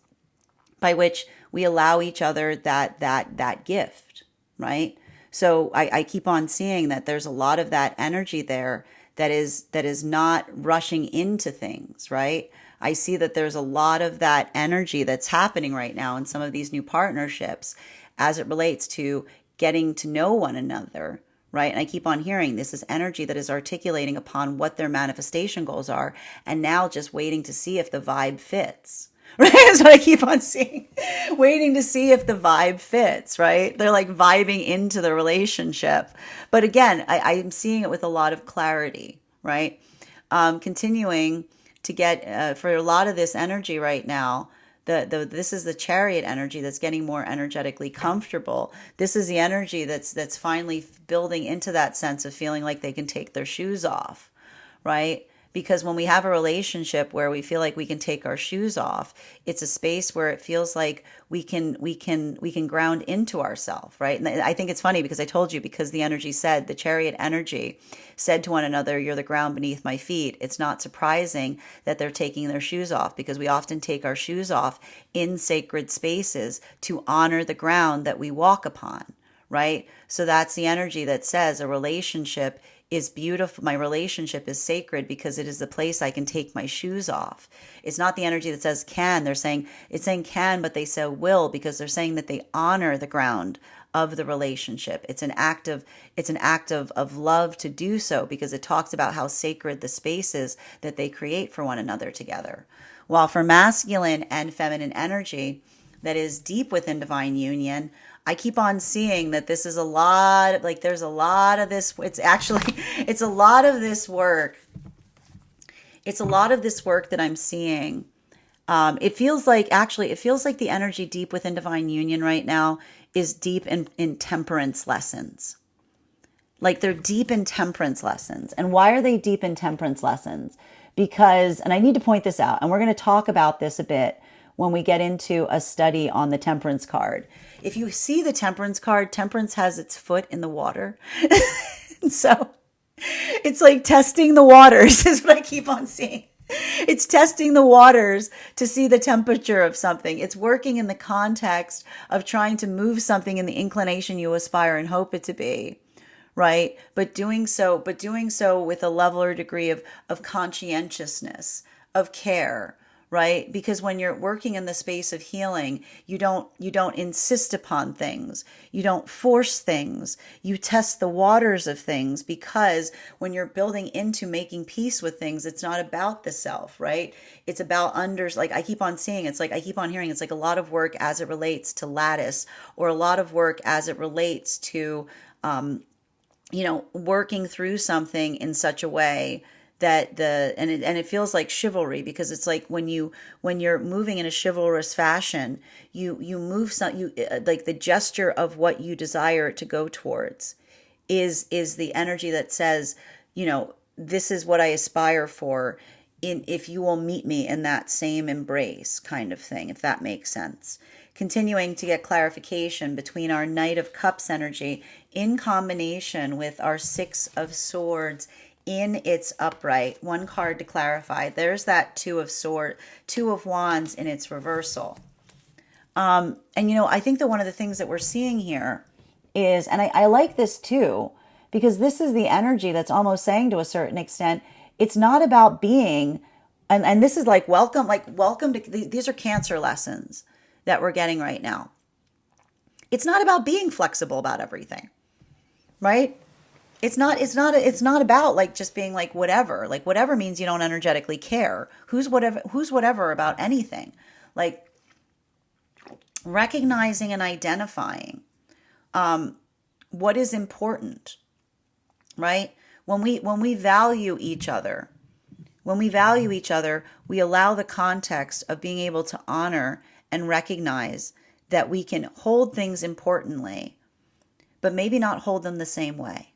by which we allow each other that gift, right? So I keep on seeing that there's a lot of that energy there that is not rushing into things, right? I see that there's a lot of that energy that's happening right now in some of these new partnerships as it relates to getting to know one another, right? And I keep on hearing this is energy that is articulating upon what their manifestation goals are, and now just waiting to see if the vibe fits. Right? That's what I keep on seeing. Waiting to see if the vibe fits, right? They're like vibing into the relationship. But again, I'm seeing it with a lot of clarity, right? Continuing to get, for a lot of this energy right now, this is the Chariot energy that's getting more energetically comfortable. This is the energy that's finally building into that sense of feeling like they can take their shoes off, right? Because when we have a relationship where we feel like we can take our shoes off, it's a space where it feels like we can ground into ourselves, right? And I think it's funny because I told you, because the energy said, the Chariot energy said to one another, "You're the ground beneath my feet." It's not surprising that they're taking their shoes off, because we often take our shoes off in sacred spaces to honor the ground that we walk upon, right? So that's the energy that says a relationship is beautiful. My relationship is sacred because it is the place I can take my shoes off. It's not the energy that says can. It's saying can, but they say will, because they're saying that they honor the ground of the relationship. It's an act of love to do so, because it talks about how sacred the space is that they create for one another together. While for masculine and feminine energy that is deep within divine union, I keep on seeing that this is a lot, like there's a lot of this. It's a lot of this work. It's a lot of this work that I'm seeing. It feels like the energy deep within divine union right now is deep in temperance lessons. Like they're deep in temperance lessons. And why are they deep in temperance lessons? Because, and I need to point this out, and we're going to talk about this a bit when we get into a study on the temperance card. If you see the temperance card, temperance has its foot in the water. So it's like testing the waters is what I keep on seeing. It's testing the waters to see the temperature of something. It's working in the context of trying to move something in the inclination you aspire and hope it to be. Right? But doing so with a level or degree of conscientiousness, of care, right? Because when you're working in the space of healing, you don't insist upon things. You don't force things. You test the waters of things, because when you're building into making peace with things, it's not about the self, right? It's about like I keep on seeing, it's like I keep on hearing, it's like a lot of work as it relates to lattice, or a lot of work as it relates to working through something in such a way that it feels like chivalry, because it's like when you're moving in a chivalrous fashion, you move like the gesture of what you desire to go towards is the energy that says, this is what I aspire for, if you will meet me in that same embrace, kind of thing, if that makes sense. Continuing to get clarification between our Knight of Cups energy in combination with our Six of Swords in its upright. One card to clarify. There's that Two of Wands in its reversal. And I think that one of the things that we're seeing here is, and I like this too, because this is the energy that's almost saying to a certain extent, it's not about being, and this is like welcome to, these are Cancer lessons that we're getting right now. It's not about being flexible about everything, right? It's not about like just being like whatever. Like whatever means you don't energetically care. Who's whatever about anything. Like recognizing and identifying what is important, right? When we value each other, we allow the context of being able to honor and recognize that we can hold things importantly, but maybe not hold them the same way.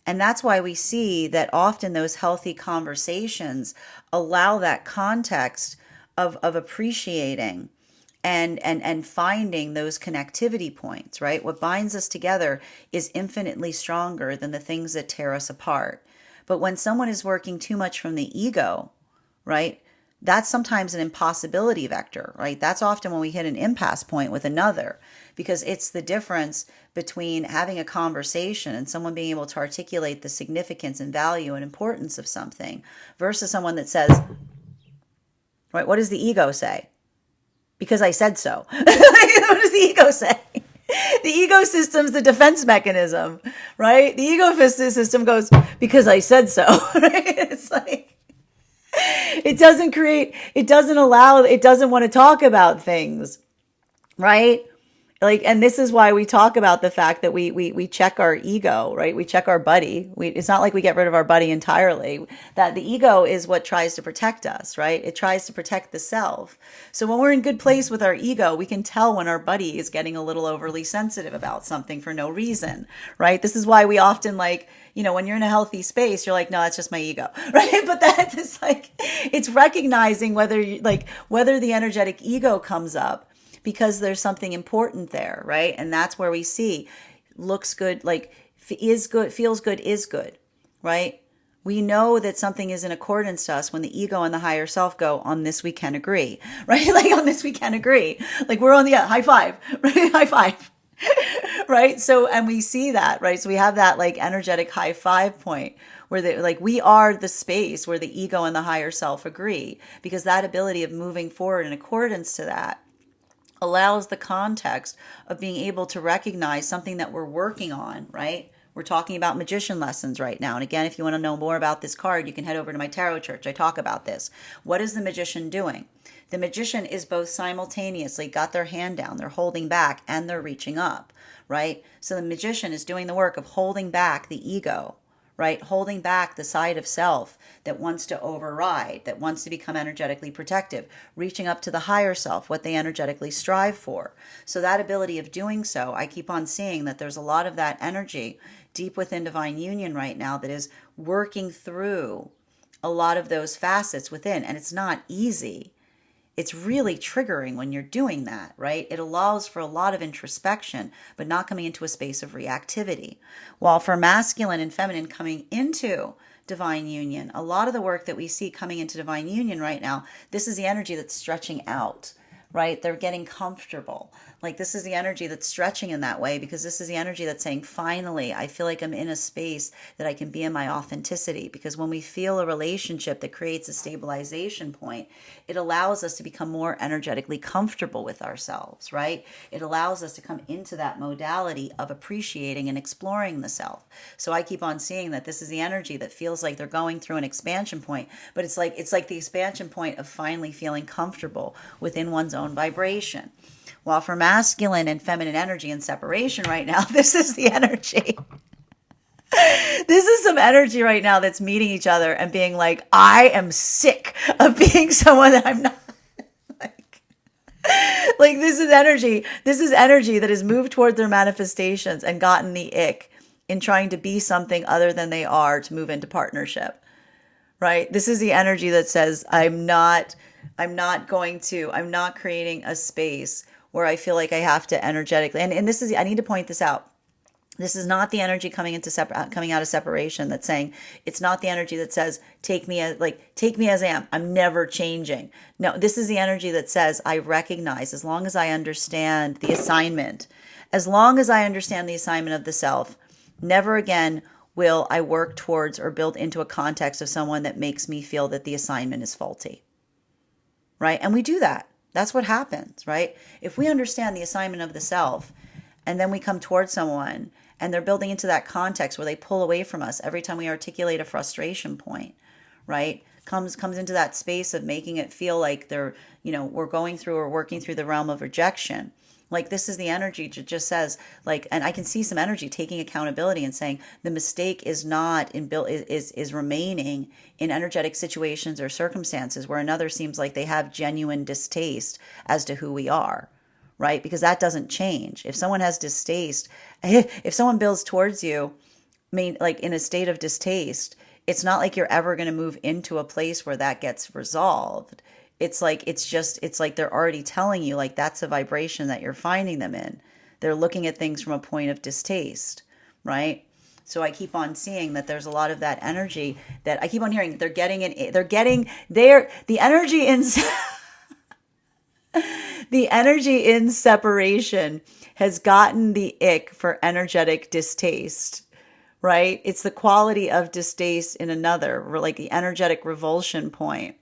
And that's why we see that often those healthy conversations allow that context of appreciating and finding those connectivity points, right? What binds us together is infinitely stronger than the things that tear us apart. But when someone is working too much from the ego, right? That's sometimes an impossibility vector, right? That's often when we hit an impasse point with another, because it's the difference between having a conversation and someone being able to articulate the significance and value and importance of something versus someone that says, right, what does the ego say? Because I said so. What does the ego say? The ego system's the defense mechanism, right? The ego system goes, because I said so, right? It's like, it doesn't want to talk about things, right? Like, and this is why we talk about the fact that we check our ego, right? We check our buddy. It's not like we get rid of our buddy entirely. That the ego is what tries to protect us, right? It tries to protect the self. So when we're in good place with our ego, we can tell when our buddy is getting a little overly sensitive about something for no reason, right? This is why we often like, when you're in a healthy space, you're like, no, it's just my ego, right? But that is like, it's recognizing whether the energetic ego comes up because there's something important there, right? And that's where we see looks good, like is good, feels good, is good, right? We know that something is in accordance to us when the ego and the higher self go, on this we can agree, right? Like on this we can agree. Like we're on the high five, right? High five. Right? So, and we see that, right? So we have that like energetic high five point where like we are the space where the ego and the higher self agree, because that ability of moving forward in accordance to that allows the context of being able to recognize something that we're working on, right? We're talking about magician lessons right now. And again, if you want to know more about this card, you can head over to my tarot church. I talk about this. What is the magician doing? The magician is both simultaneously got their hand down, they're holding back, and they're reaching up, right? So the magician is doing the work of holding back the ego, right? Holding back the side of self that wants to override, that wants to become energetically protective, reaching up to the higher self, what they energetically strive for. So that ability of doing so, I keep on seeing that there's a lot of that energy deep within divine union right now that is working through a lot of those facets within. And it's not easy. It's really triggering when you're doing that, right? It allows for a lot of introspection, but not coming into a space of reactivity. While for masculine and feminine coming into divine union, a lot of the work that we see coming into divine union right now, this is the energy that's stretching out, right? They're getting comfortable. Like this is the energy that's stretching in that way, because this is the energy that's saying, finally, I feel like I'm in a space that I can be in my authenticity. Because when we feel a relationship that creates a stabilization point, it allows us to become more energetically comfortable with ourselves, right? It allows us to come into that modality of appreciating and exploring the self. So I keep on seeing that this is the energy that feels like they're going through an expansion point, but it's like the expansion point of finally feeling comfortable within one's own vibration. While for masculine and feminine energy in separation right now, this is the energy. This is some energy right now that's meeting each other and being like, I am sick of being someone that I'm not. like, like this is energy. This is energy that has moved toward their manifestations and gotten the ick in trying to be something other than they are to move into partnership. Right? This is the energy that says, I'm not creating a space where I feel like I have to energetically, and this is, I need to point this out. This is not the energy coming out of separation that's saying, it's not the energy that says, take me as I am. I'm never changing. No, this is the energy that says, I recognize, as long as I understand the assignment, of the self, never again will I work towards or build into a context of someone that makes me feel that the assignment is faulty. Right? And we do that. That's what happens, right? If we understand the assignment of the self, and then we come towards someone and they're building into that context where they pull away from us every time we articulate a frustration point, right? Comes into that space of making it feel like they're, we're going through or working through the realm of rejection. Like this is the energy that just says, like, and I can see some energy taking accountability and saying the mistake is not in is remaining in energetic situations or circumstances where another seems like they have genuine distaste as to who we are, right? Because that doesn't change. If someone has distaste, if someone builds towards you, like in a state of distaste, it's not like you're ever going to move into a place where that gets resolved. It's like they're already telling you, like, that's a vibration that you're finding them in. They're looking at things from a point of distaste, right? So I keep on seeing that there's a lot of that energy that I keep on hearing. The energy in the energy in separation has gotten the ick for energetic distaste, right? It's the quality of distaste in another, or like the energetic revulsion point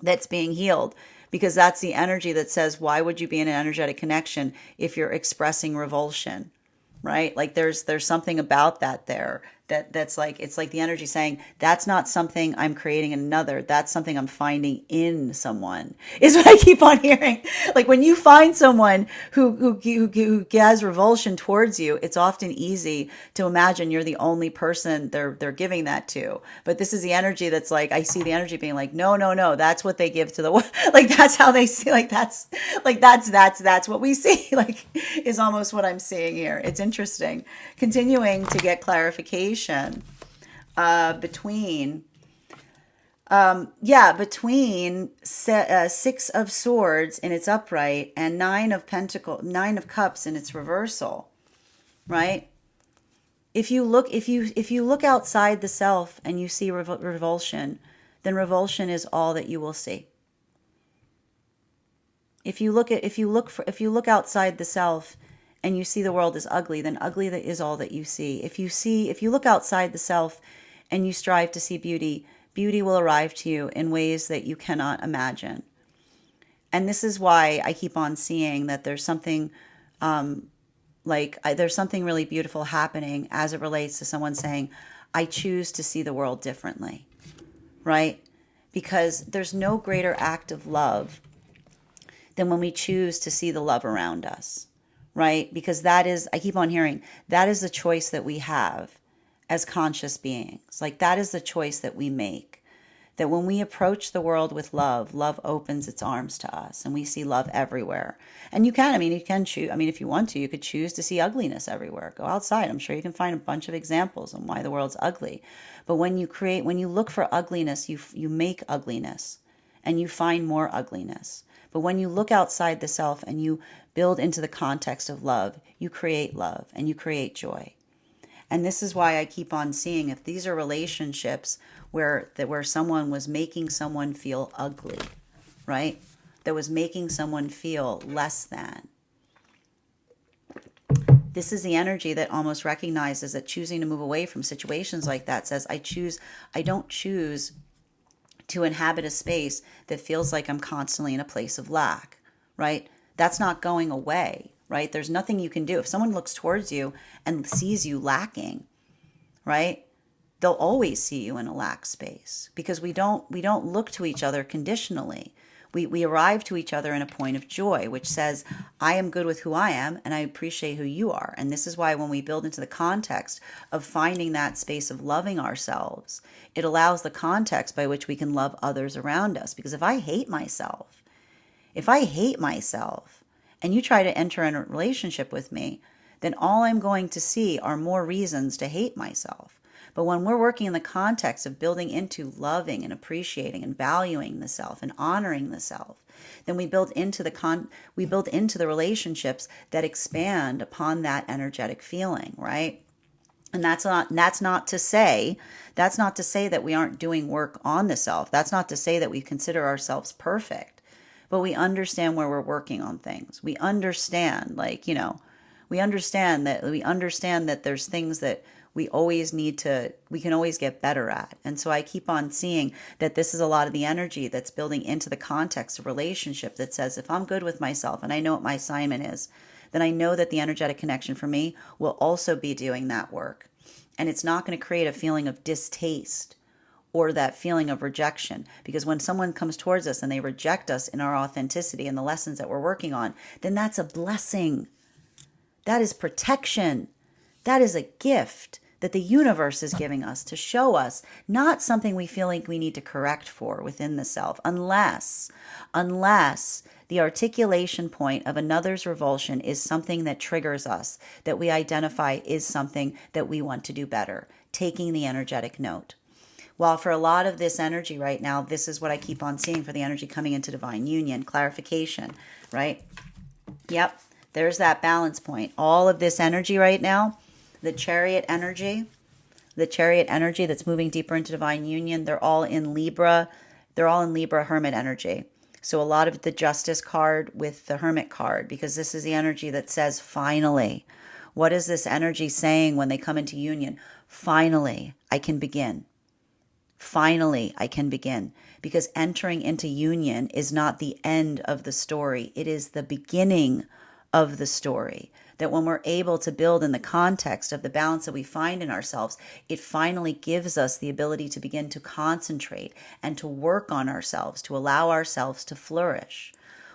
that's being healed, because that's the energy that says, why would you be in an energetic connection if you're expressing revulsion, right? Like there's something about that there that's like, it's like the energy saying, that's not something I'm creating in another, that's something I'm finding in someone, is what I keep on hearing. Like when you find someone who has revulsion towards you, it's often easy to imagine you're the only person they're giving that to. But this is the energy that's like, I see the energy being like, no, that's what they give to the like, that's how they see, that's what we see, like, is almost what I'm seeing here. It's interesting. Continuing to get clarification between Six of Swords in its upright and Nine of Cups in its reversal, right? If you look outside the self and you see revulsion, then revulsion is all that you will see. If you look outside the self and you see the world as ugly, then ugly that is all that you see. If you look outside the self and you strive to see beauty, beauty will arrive to you in ways that you cannot imagine. And this is why I keep on seeing that there's something there's something really beautiful happening as it relates to someone saying, I choose to see the world differently, right? Because there's no greater act of love than when we choose to see the love around us, right? Because that is, I keep on hearing, that is the choice that we have as conscious beings. Like that is the choice that we make. That when we approach the world with love, love opens its arms to us and we see love everywhere. And you can choose, if you want to, you could choose to see ugliness everywhere. Go outside. I'm sure you can find a bunch of examples on why the world's ugly. But when you look for ugliness, you make ugliness and you find more ugliness. But when you look outside the self and you build into the context of love, you create love and you create joy. And this is why I keep on seeing if these are relationships where someone was making someone feel ugly, right? That was making someone feel less than. This is the energy that almost recognizes that choosing to move away from situations like that says, I don't choose to inhabit a space that feels like I'm constantly in a place of lack, right? That's not going away, right? There's nothing you can do. If someone looks towards you and sees you lacking, right? They'll always see you in a lack space because we don't look to each other conditionally. We arrive to each other in a point of joy, which says, I am good with who I am and I appreciate who you are. And this is why when we build into the context of finding that space of loving ourselves, it allows the context by which we can love others around us. Because if I hate myself and you try to enter in a relationship with me, then all I'm going to see are more reasons to hate myself. But when we're working in the context of building into loving and appreciating and valuing the self and honoring the self, then we build into the relationships that expand upon that energetic feeling, right? And that's not to say that we aren't doing work on the self. That's not to say that we consider ourselves perfect, but we understand where we're working on things. We understand, we understand that there's things that we can always get better at. And so I keep on seeing that this is a lot of the energy that's building into the context of relationship that says, if I'm good with myself and I know what my assignment is, then I know that the energetic connection for me will also be doing that work. And it's not going to create a feeling of distaste or that feeling of rejection. Because when someone comes towards us and they reject us in our authenticity and the lessons that we're working on, then that's a blessing. That is protection. That is a gift that the universe is giving us to show us, not something we feel like we need to correct for within the self, unless the articulation point of another's revulsion is something that triggers us, that we identify is something that we want to do better, taking the energetic note. While for a lot of this energy right now, this is what I keep on seeing for the energy coming into divine union, clarification, right? Yep, there's that balance point. All of this energy right now, the chariot energy that's moving deeper into divine union, they're all in Libra hermit energy. So a lot of the justice card with the hermit card, because this is the energy that says, finally. What is this energy saying when they come into union? Finally, I can begin. Finally, I can begin. Because entering into union is not the end of the story. It is the beginning of the story. That when we're able to build in the context of the balance that we find in ourselves, it finally gives us the ability to begin to concentrate and to work on ourselves, to allow ourselves to flourish.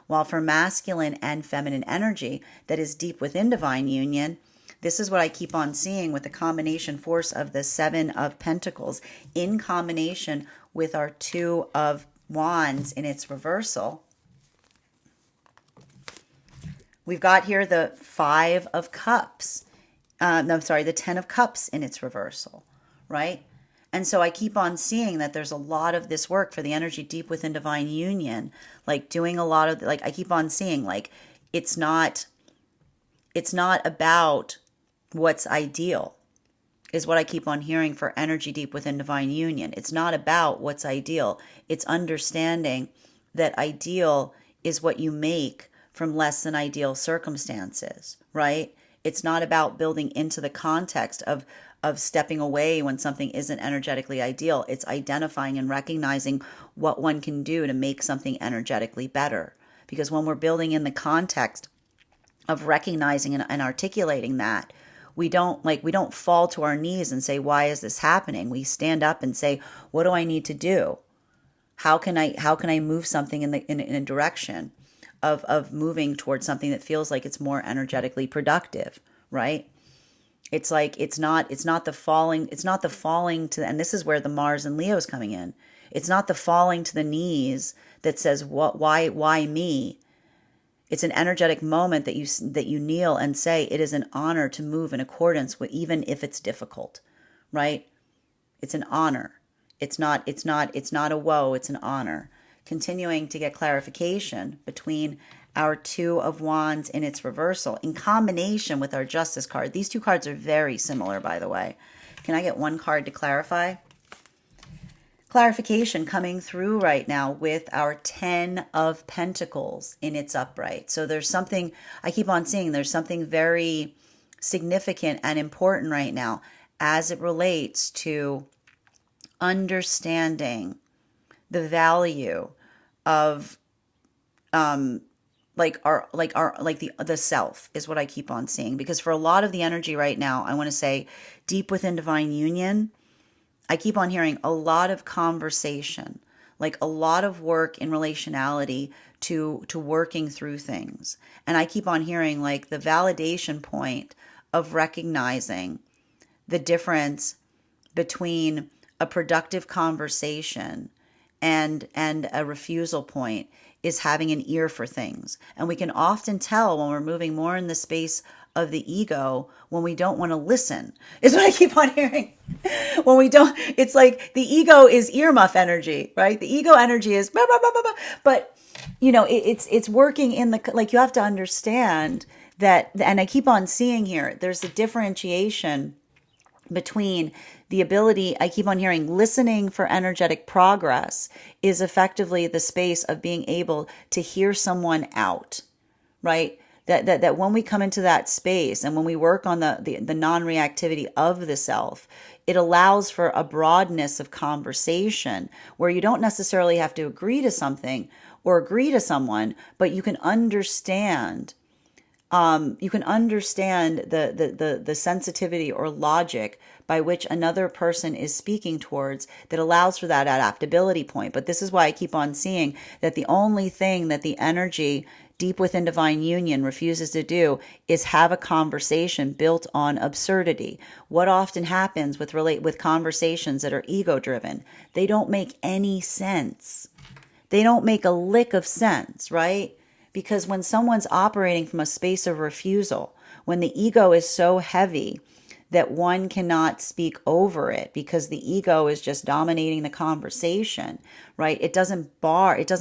While for masculine and feminine energy that is deep within divine union, this is what I keep on seeing with the combination force of the Seven of Pentacles in combination with our Two of Wands in its reversal. We've got here the Five of Cups. The Ten of Cups in its reversal, right? And so I keep on seeing that there's a lot of this work for the energy deep within divine union, like doing a lot of, I keep on seeing, it's not about what's ideal, is what I keep on hearing for energy deep within divine union. It's not about what's ideal. It's understanding that ideal is what you make from less than ideal circumstances, right? It's not about building into the context of stepping away when something isn't energetically ideal. It's identifying and recognizing what one can do to make something energetically better. Because when we're building in the context of recognizing and articulating that, we don't fall to our knees and say, why is this happening? We stand up and say, what do I need to do? How can I move something in a direction of moving towards something that feels like it's more energetically productive, right? It's like it's not the falling to, and this is where the Mars and Leo is coming in. It's not the falling to the knees that says, what, why me? It's an energetic moment that you kneel and say, it is an honor to move in accordance with, even if it's difficult, right? It's an honor. It's not a woe, it's an honor. Continuing to get clarification between our Two of Wands in its reversal in combination with our Justice card. These two cards are very similar, by the way. Can I get one card to clarify? Clarification coming through right now with our Ten of Pentacles in its upright. So there's something, I keep on seeing, there's something very significant and important right now as it relates to understanding the value of the self is what I keep on seeing. Because for a lot of the energy right now, I want to say deep within divine union, I keep on hearing a lot of conversation, like a lot of work in relationality to working through things. And I keep on hearing like the validation point of recognizing the difference between a productive conversation and a refusal point is having an ear for things. And we can often tell when we're moving more in the space of the ego when we don't want to listen, is what I keep on hearing. When we don't, it's like the ego is earmuff energy, right? The ego energy is blah, blah, blah, blah, blah. But it's working in the, like, you have to understand that, and I keep on seeing here, there's a differentiation between the ability, I keep on hearing, listening for energetic progress is effectively the space of being able to hear someone out, right? That when we come into that space and when we work on the non-reactivity of the self, it allows for a broadness of conversation where you don't necessarily have to agree to something or agree to someone, but you can understand the sensitivity or logic by which another person is speaking towards that allows for that adaptability point. But this is why I keep on seeing that the only thing that the energy deep within divine union refuses to do is have a conversation built on absurdity. What often happens with conversations that are ego driven, they don't make any sense. They don't make a lick of sense, right? Because when someone's operating from a space of refusal, when the ego is so heavy that one cannot speak over it because the ego is just dominating the conversation, right? It doesn't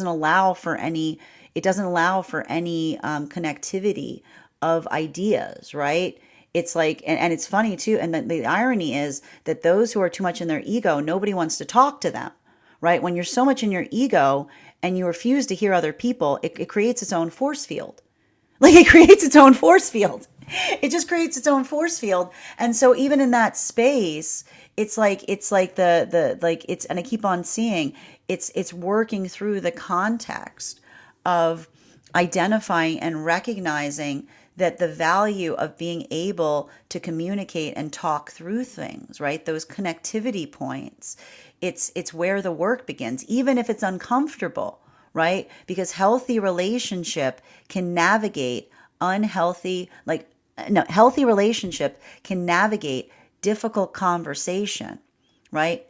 allow for any connectivity of ideas, right? It's like, and it's funny too. And the irony is that those who are too much in their ego, nobody wants to talk to them, right? When you're so much in your ego and you refuse to hear other people, it creates its own force field. Like it creates its own force field. It just creates its own force field. And so even in that space, it's like and I keep on seeing it's working through the context of identifying and recognizing that the value of being able to communicate and talk through things, right? Those connectivity points. It's where the work begins, even if it's uncomfortable, right? Because healthy relationship can navigate healthy relationship can navigate difficult conversation, right?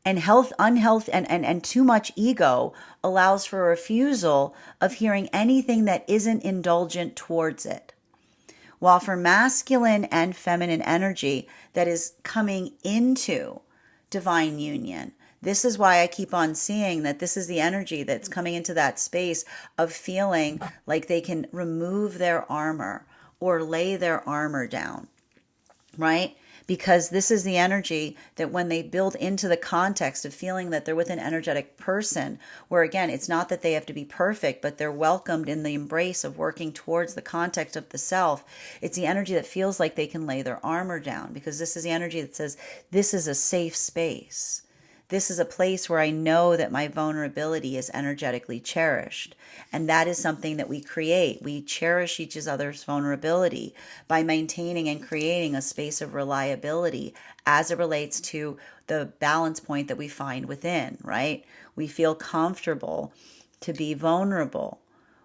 And and too much ego allows for a refusal of hearing anything that isn't indulgent towards it. While for masculine and feminine energy that is coming into divine union, this is why I keep on seeing that this is the energy that's coming into that space of feeling like they can remove their armor or lay their armor down, right? because this is the energy that when they build into the context of feeling that they're with an energetic person, where again, it's not that they have to be perfect, but they're welcomed in the embrace of working towards the context of the self. It's the energy that feels like they can lay their armor down, because this is the energy that says, this is a safe space. This is a place where I know that my vulnerability is energetically cherished. And that is something that we create. We cherish each other's vulnerability by maintaining and creating a space of reliability as it relates to the balance point that we find within, right? We feel comfortable to be vulnerable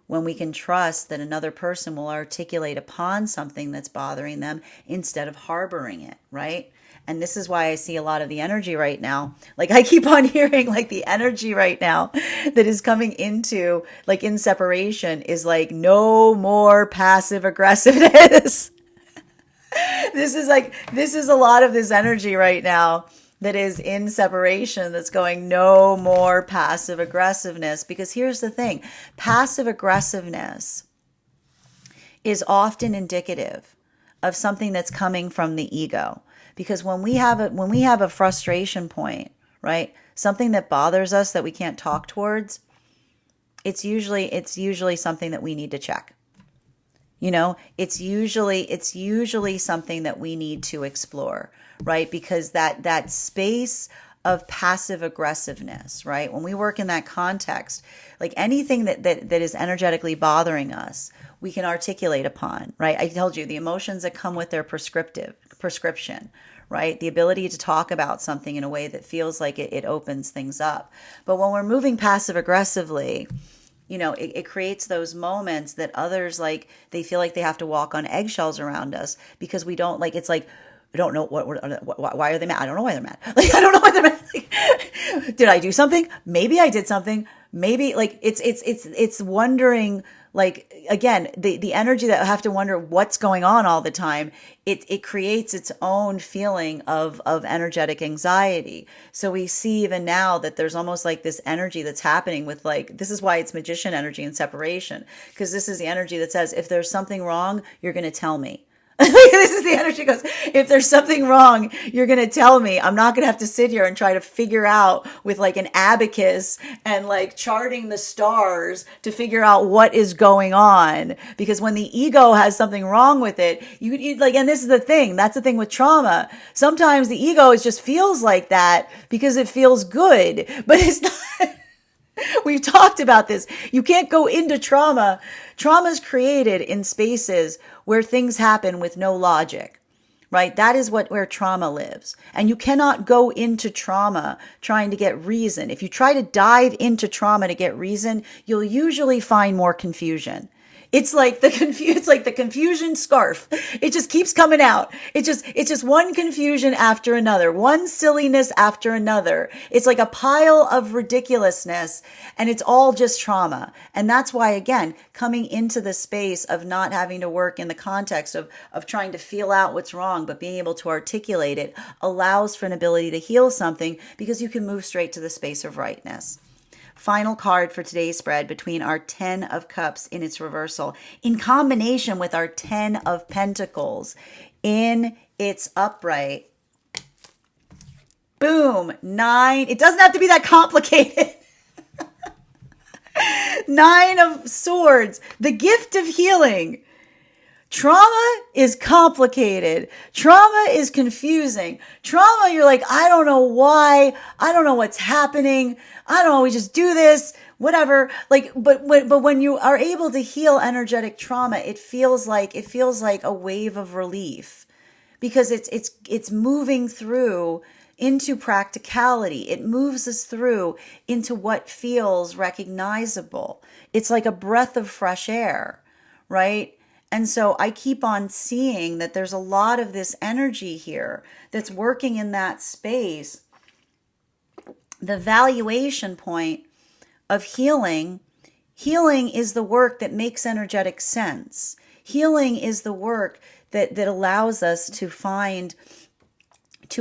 when we can trust that another person will articulate upon something that's bothering them instead of harboring it, right? And this is why I see a lot of the energy right now. Like I keep on hearing like the energy right now that is coming into like in separation is like no more passive aggressiveness. This is a lot of this energy right now that is in separation that's going no more passive aggressiveness. Because here's the thing, passive aggressiveness is often indicative of something that's coming from the ego. Because when we have a frustration point, right? Something that bothers us that we can't talk towards, it's usually something that we need to check. You know, it's usually something that we need to explore, right? Because that space of passive aggressiveness, right? When we work in that context, like anything that is energetically bothering us, we can articulate upon, right? I told you the emotions that come with their prescription, right? The ability to talk about something in a way that feels like it opens things up. But when we're moving passive aggressively, you know, it creates those moments that others like, they feel like they have to walk on eggshells around us because we don't like, it's like, I don't know why are they mad? I don't know why they're mad. Like, I don't know why they're mad. Like, did I do something? Maybe I did something. Maybe like it's wondering, like, again, the energy that I have to wonder what's going on all the time, it creates its own feeling of energetic anxiety. So we see even now that there's almost like this energy that's happening with like, this is why it's magician energy and separation, because this is the energy that says, if there's something wrong, you're going to tell me. This is the energy goes, if there's something wrong, you're going to tell me. I'm not going to have to sit here and try to figure out with like an abacus and like charting the stars to figure out what is going on. Because when the ego has something wrong with it, you like, and this is the thing, that's the thing with trauma. Sometimes the ego is just feels like that because it feels good, but it's not. We've talked about this. You can't go into trauma. Trauma is created in spaces where things happen with no logic, right? That is where trauma lives. And you cannot go into trauma trying to get reason. If you try to dive into trauma to get reason, you'll usually find more confusion. It's like the confusion scarf. It just keeps coming out. It's just one confusion after another, one silliness after another. It's like a pile of ridiculousness, and it's all just trauma. And that's why, again, coming into the space of not having to work in the context of trying to feel out what's wrong, but being able to articulate it allows for an ability to heal something, because you can move straight to the space of rightness. Final card for today's spread, between our 10 of Cups in its reversal in combination with our 10 of Pentacles in its upright. Boom, 9. It doesn't have to be that complicated. 9 of Swords, the gift of healing. Trauma is complicated. Trauma is confusing. Trauma, you're like, I don't know why. I don't know what's happening. I don't know. We just do this, whatever. Like, but when you are able to heal energetic trauma, it feels like a wave of relief, because it's moving through into practicality. It moves us through into what feels recognizable. It's like a breath of fresh air, right? And so I keep on seeing that there's a lot of this energy here that's working in that space. The valuation point of healing is the work that makes energetic sense. Healing is the work that allows us to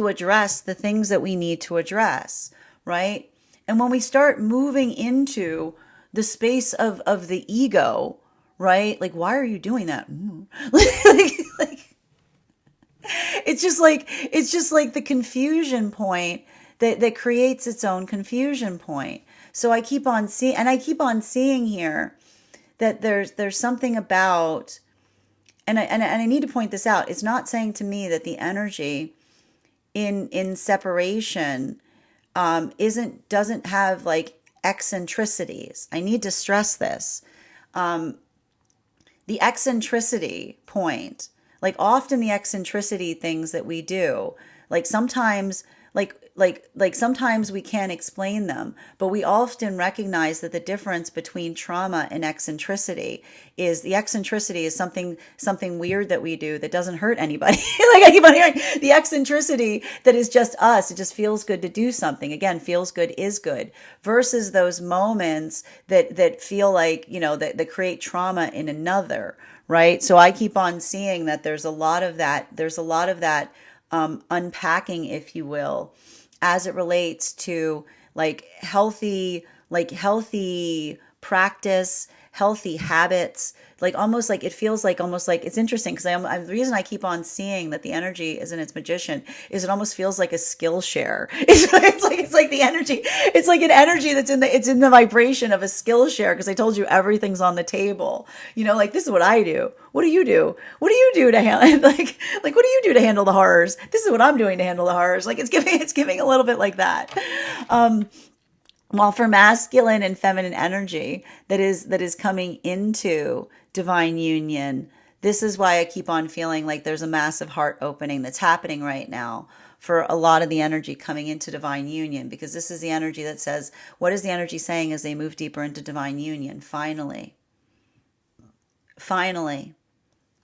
address the things that we need to address, right? And when we start moving into the space of the ego, right? Like, why are you doing that? It's just like the confusion point that creates its own confusion point. So I keep on seeing, and I keep on seeing here that there's something about, and I need to point this out. It's not saying to me that the energy in separation isn't doesn't have like eccentricities. I need to stress this. The eccentricity point, like often the eccentricity things that we do, like sometimes sometimes we can't explain them, but we often recognize that the difference between trauma and eccentricity is the eccentricity is something weird that we do that doesn't hurt anybody. Like I keep on hearing the eccentricity that is just us. It just feels good to do something. Again, feels good is good, versus those moments that feel like, that create trauma in another, right? So I keep on seeing that there's a lot of that. There's a lot of that unpacking, if you will, as it relates to healthy practice, healthy habits. Like almost like it feels like almost like it's interesting because the reason I keep on seeing that the energy is in its magician is it almost feels like a skill share. It's like the energy. It's like an energy that's in the vibration of a skill share because I told you everything's on the table. Like this is what I do. What do you do? What do you do to handle like what do you do to handle the horrors? This is what I'm doing to handle the horrors. Like it's giving a little bit like that. While for masculine and feminine energy that is coming into divine union, this is why I keep on feeling like there's a massive heart opening that's happening right now for a lot of the energy coming into divine union, because this is the energy that says, what is the energy saying as they move deeper into divine union? Finally, finally,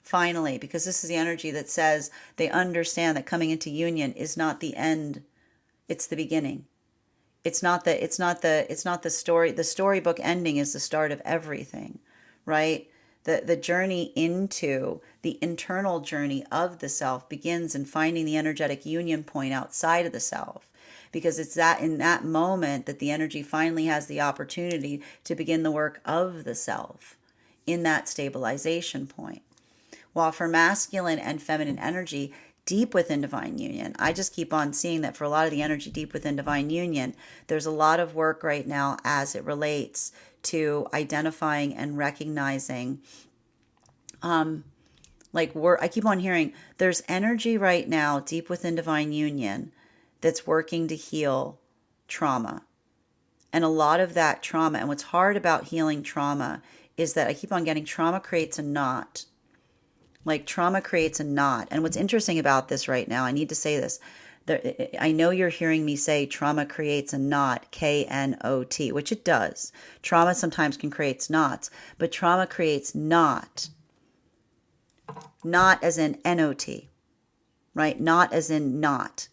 finally, because this is the energy that says they understand that coming into union is not the end, it's the beginning. It's not the story. The storybook ending is the start of everything, right? The journey into the internal journey of the self begins in finding the energetic union point outside of the self, because it's that in that moment that the energy finally has the opportunity to begin the work of the self in that stabilization point. While for masculine and feminine energy, deep within divine union, I just keep on seeing that for a lot of the energy deep within divine union, there's a lot of work right now as it relates to identifying and recognizing, I keep on hearing there's energy right now deep within divine union that's working to heal trauma. And a lot of that trauma, and what's hard about healing trauma is that I keep on getting trauma creates a knot. Like trauma creates a knot. And what's interesting about this right now, I need to say this. I know you're hearing me say trauma creates a knot, K-N-O-T, which it does. Trauma sometimes can create knots, but trauma creates knot. Not as in N-O-T, right? Not as in knot.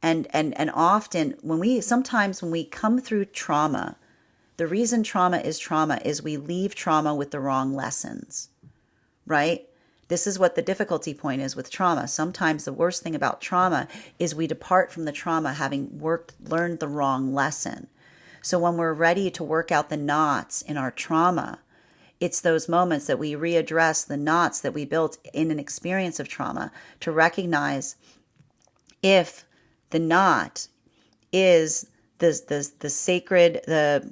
And often sometimes when we come through trauma, the reason trauma is we leave trauma with the wrong lessons, right? This is what the difficulty point is with trauma. Sometimes the worst thing about trauma is we depart from the trauma having learned the wrong lesson. So when we're ready to work out the knots in our trauma, it's those moments that we readdress the knots that we built in an experience of trauma to recognize if the knot is the sacred, the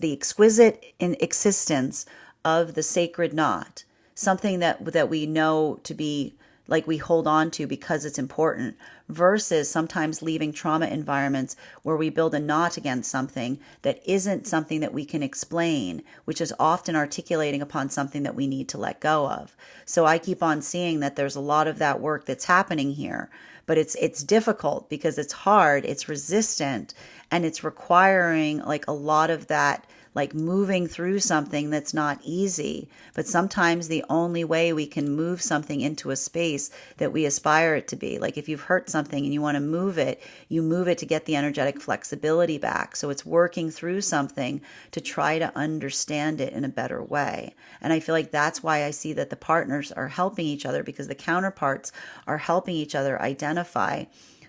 exquisite in existence of the sacred knot, something that we know to be like we hold on to because it's important, versus sometimes leaving trauma environments where we build a knot against something that isn't something that we can explain, which is often articulating upon something that we need to let go of. So I keep on seeing that there's a lot of that work that's happening here, but it's difficult because it's hard, it's resistant, and it's requiring like a lot of that, like moving through something that's not easy. But sometimes the only way we can move something into a space that we aspire it to be, like if you've hurt something and you want to move it, you move it to get the energetic flexibility back. So it's working through something to try to understand it in a better way. And I feel like that's why I see that the partners are helping each other, because the counterparts are helping each other identify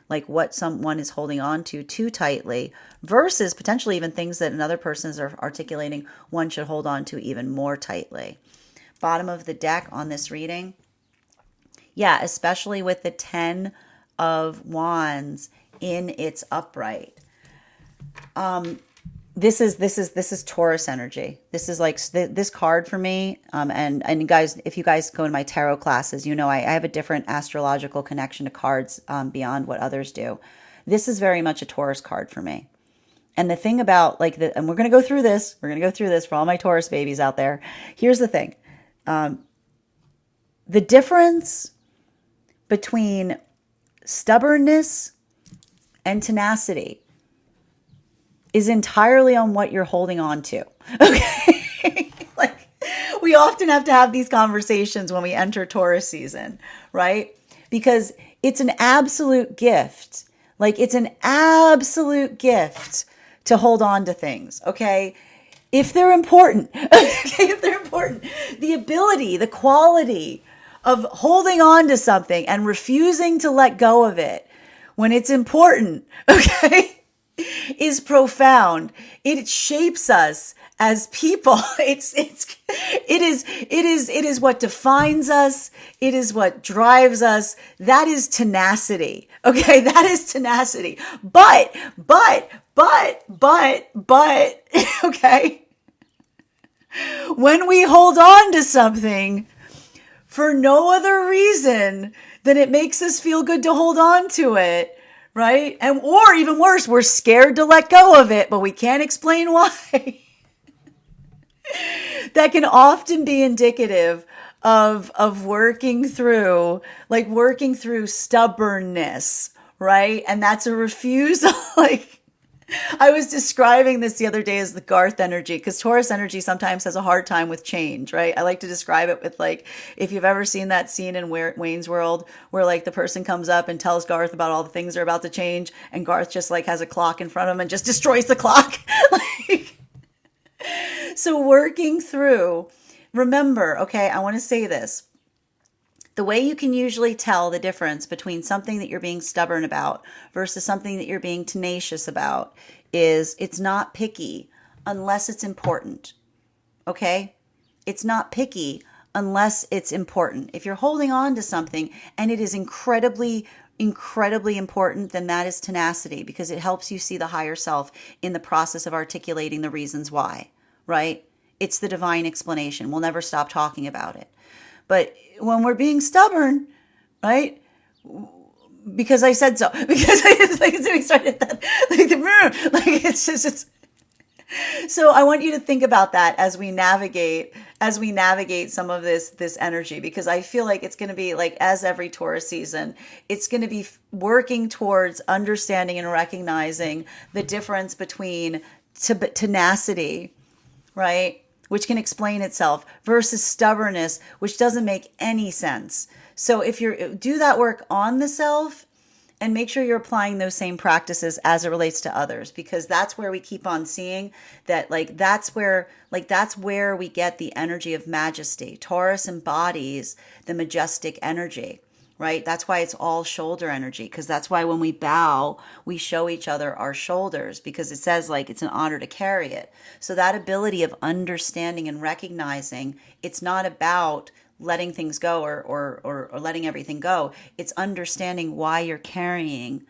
like what someone is holding on to too tightly, versus potentially even things that another person is articulating one should hold on to even more tightly. Bottom of the deck on this reading Yeah, especially with the 10 of Wands in its upright. This is Taurus energy. This is like this card for me. And guys, if you guys go to my tarot classes, I have a different astrological connection to cards beyond what others do. This is very much a Taurus card for me. And the thing about and we're going to go through this. We're going to go through this for all my Taurus babies out there. Here's the thing. The difference between stubbornness and tenacity is entirely on what you're holding on to. Okay. We often have to have these conversations when we enter Taurus season, right? Because it's an absolute gift. It's an absolute gift to hold on to things, okay? If they're important, okay, if they're important, the ability, the quality of holding on to something and refusing to let go of it when it's important, okay, is profound. It shapes us as people. It is what defines us. It is what drives us. That is tenacity. Okay, that is tenacity. But, okay, when we hold on to something for no other reason than it makes us feel good to hold on to it, right? Or even worse, we're scared to let go of it, but we can't explain why. That can often be indicative of working through stubbornness, right? And that's a refusal. I was describing this the other day as the Garth energy, because Taurus energy sometimes has a hard time with change, right? I like to describe it with if you've ever seen that scene in Wayne's World where the person comes up and tells Garth about all the things they're about to change, and Garth just has a clock in front of him and just destroys the clock. So working through, remember, okay, I want to say this. The way you can usually tell the difference between something that you're being stubborn about versus something that you're being tenacious about is it's not picky unless it's important. Okay? It's not picky unless it's important. If you're holding on to something and it is incredibly important, then that is tenacity, because it helps you see the higher self in the process of articulating the reasons why, right? It's the divine explanation. We'll never stop talking about it. But when we're being stubborn, right? Because I said so. Because we started that. So I want you to think about that as we navigate some of this energy, because I feel like it's going to be as every Taurus season, it's going to be working towards understanding and recognizing the difference between tenacity, right? Which can explain itself, versus stubbornness, which doesn't make any sense. So if you do that work on the self, and make sure you're applying those same practices as it relates to others, because that's where we keep on seeing that, that's where we get the energy of majesty. Taurus embodies the majestic energy, right? That's why it's all shoulder energy, because that's why when we bow, we show each other our shoulders, because it says it's an honor to carry it. So that ability of understanding and recognizing, it's not about letting things go or letting everything go. It's understanding why you're carrying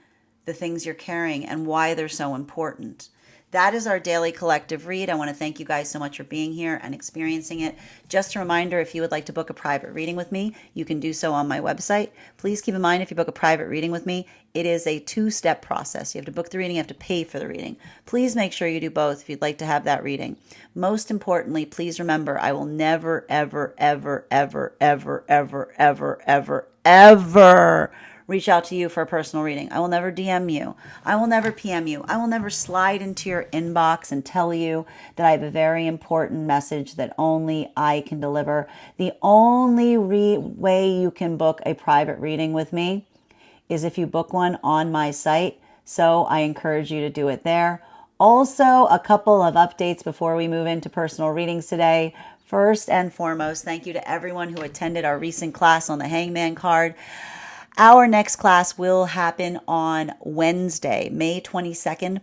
the things you're carrying and why they're so important. That is our daily collective read. I want to thank you guys so much for being here and experiencing it. Just a reminder, if you would like to book a private reading with me, you can do so on my website. Please keep in mind, if you book a private reading with me, it is a 2-step process. You have to book the reading, you have to pay for the reading. Please make sure you do both if you'd like to have that reading. Most importantly, please remember, I will never, ever, ever, ever, ever, ever, ever, ever, ever reach out to you for a personal reading. I will never DM you. I will never PM you. I will never slide into your inbox and tell you that I have a very important message that only I can deliver. The only way you can book a private reading with me is if you book one on my site. So I encourage you to do it there. Also, a couple of updates before we move into personal readings today. First and foremost, thank you to everyone who attended our recent class on the Hangman card. Our next class will happen on Wednesday, May 22nd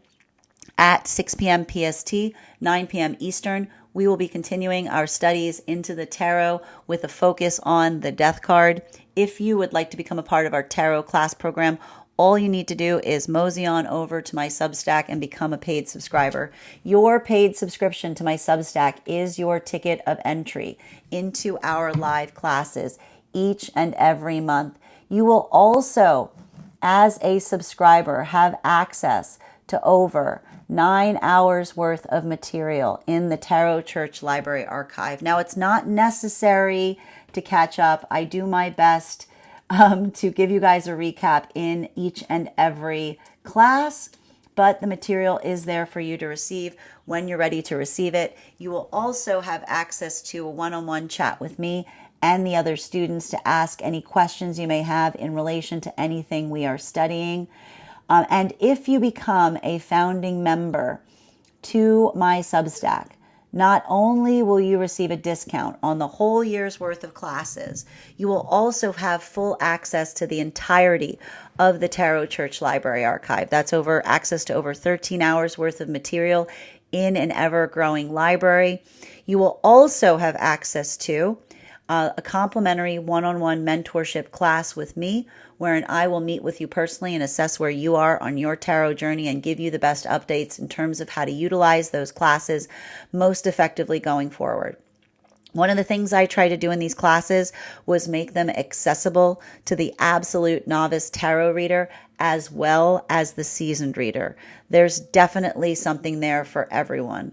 at 6 p.m. PST, 9 p.m. Eastern. we will be continuing our studies into the tarot with a focus on the death card. If you would like to become a part of our tarot class program, all you need to do is mosey on over to my Substack and become a paid subscriber. Your paid subscription to my Substack is your ticket of entry into our live classes each and every month. You will also, as a subscriber, have access to over 9 hours worth of material in the Tarot Church Library Archive. Now, it's not necessary to catch up. I do my best to give you guys a recap in each and every class, but the material is there for you to receive when you're ready to receive it. You will also have access to a one-on-one chat with me and the other students to ask any questions you may have in relation to anything we are studying. And if you become a founding member to my Substack, not only will you receive a discount on the whole year's worth of classes, you will also have full access to the entirety of the Tarot Church Library Archive. That's access to over 13 hours worth of material in an ever-growing library. You will also have access to a complimentary one-on-one mentorship class with me, wherein I will meet with you personally and assess where you are on your tarot journey and give you the best updates in terms of how to utilize those classes most effectively going forward. One of the things I try to do in these classes was make them accessible to the absolute novice tarot reader as well as the seasoned reader. There's definitely something there for everyone.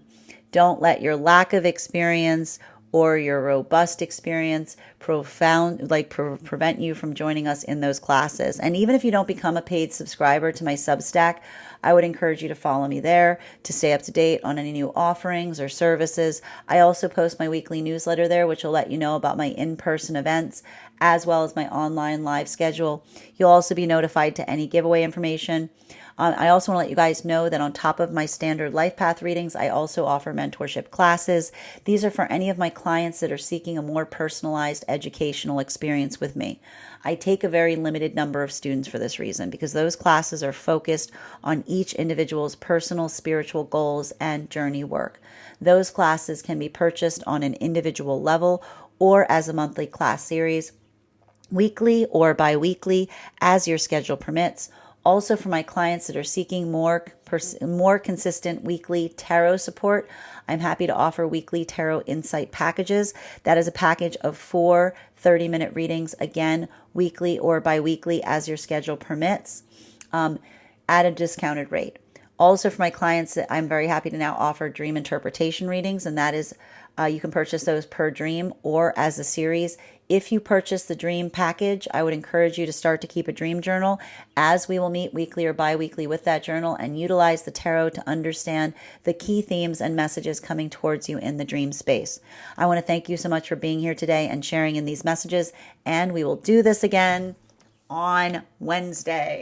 Don't let your lack of experience or your robust experience prevent you from joining us in those classes. And even if you don't become a paid subscriber to my Substack, I would encourage you to follow me there to stay up to date on any new offerings or services. I also post my weekly newsletter there, which will let you know about my in-person events as well as my online live schedule. You'll also be notified to any giveaway information. I also want to let you guys know that on top of my standard life path readings, I also offer mentorship classes. These are for any of my clients that are seeking a more personalized educational experience with me. I take a very limited number of students for this reason, because those classes are focused on each individual's personal spiritual goals and journey work. Those classes can be purchased on an individual level or as a monthly class series, weekly or bi-weekly, as your schedule permits. Also, for my clients that are seeking more consistent weekly tarot support, I'm happy to offer weekly tarot insight packages. That is a package of 4 30-minute readings, again, weekly or bi-weekly as your schedule permits, at a discounted rate. Also, for my clients, I'm very happy to now offer dream interpretation readings, and that is you can purchase those per dream or as a series. If you purchase the dream package, I would encourage you to start to keep a dream journal, as we will meet weekly or bi-weekly with that journal and utilize the tarot to understand the key themes and messages coming towards you in the dream space. I want to thank you so much for being here today and sharing in these messages, and we will do this again on Wednesday.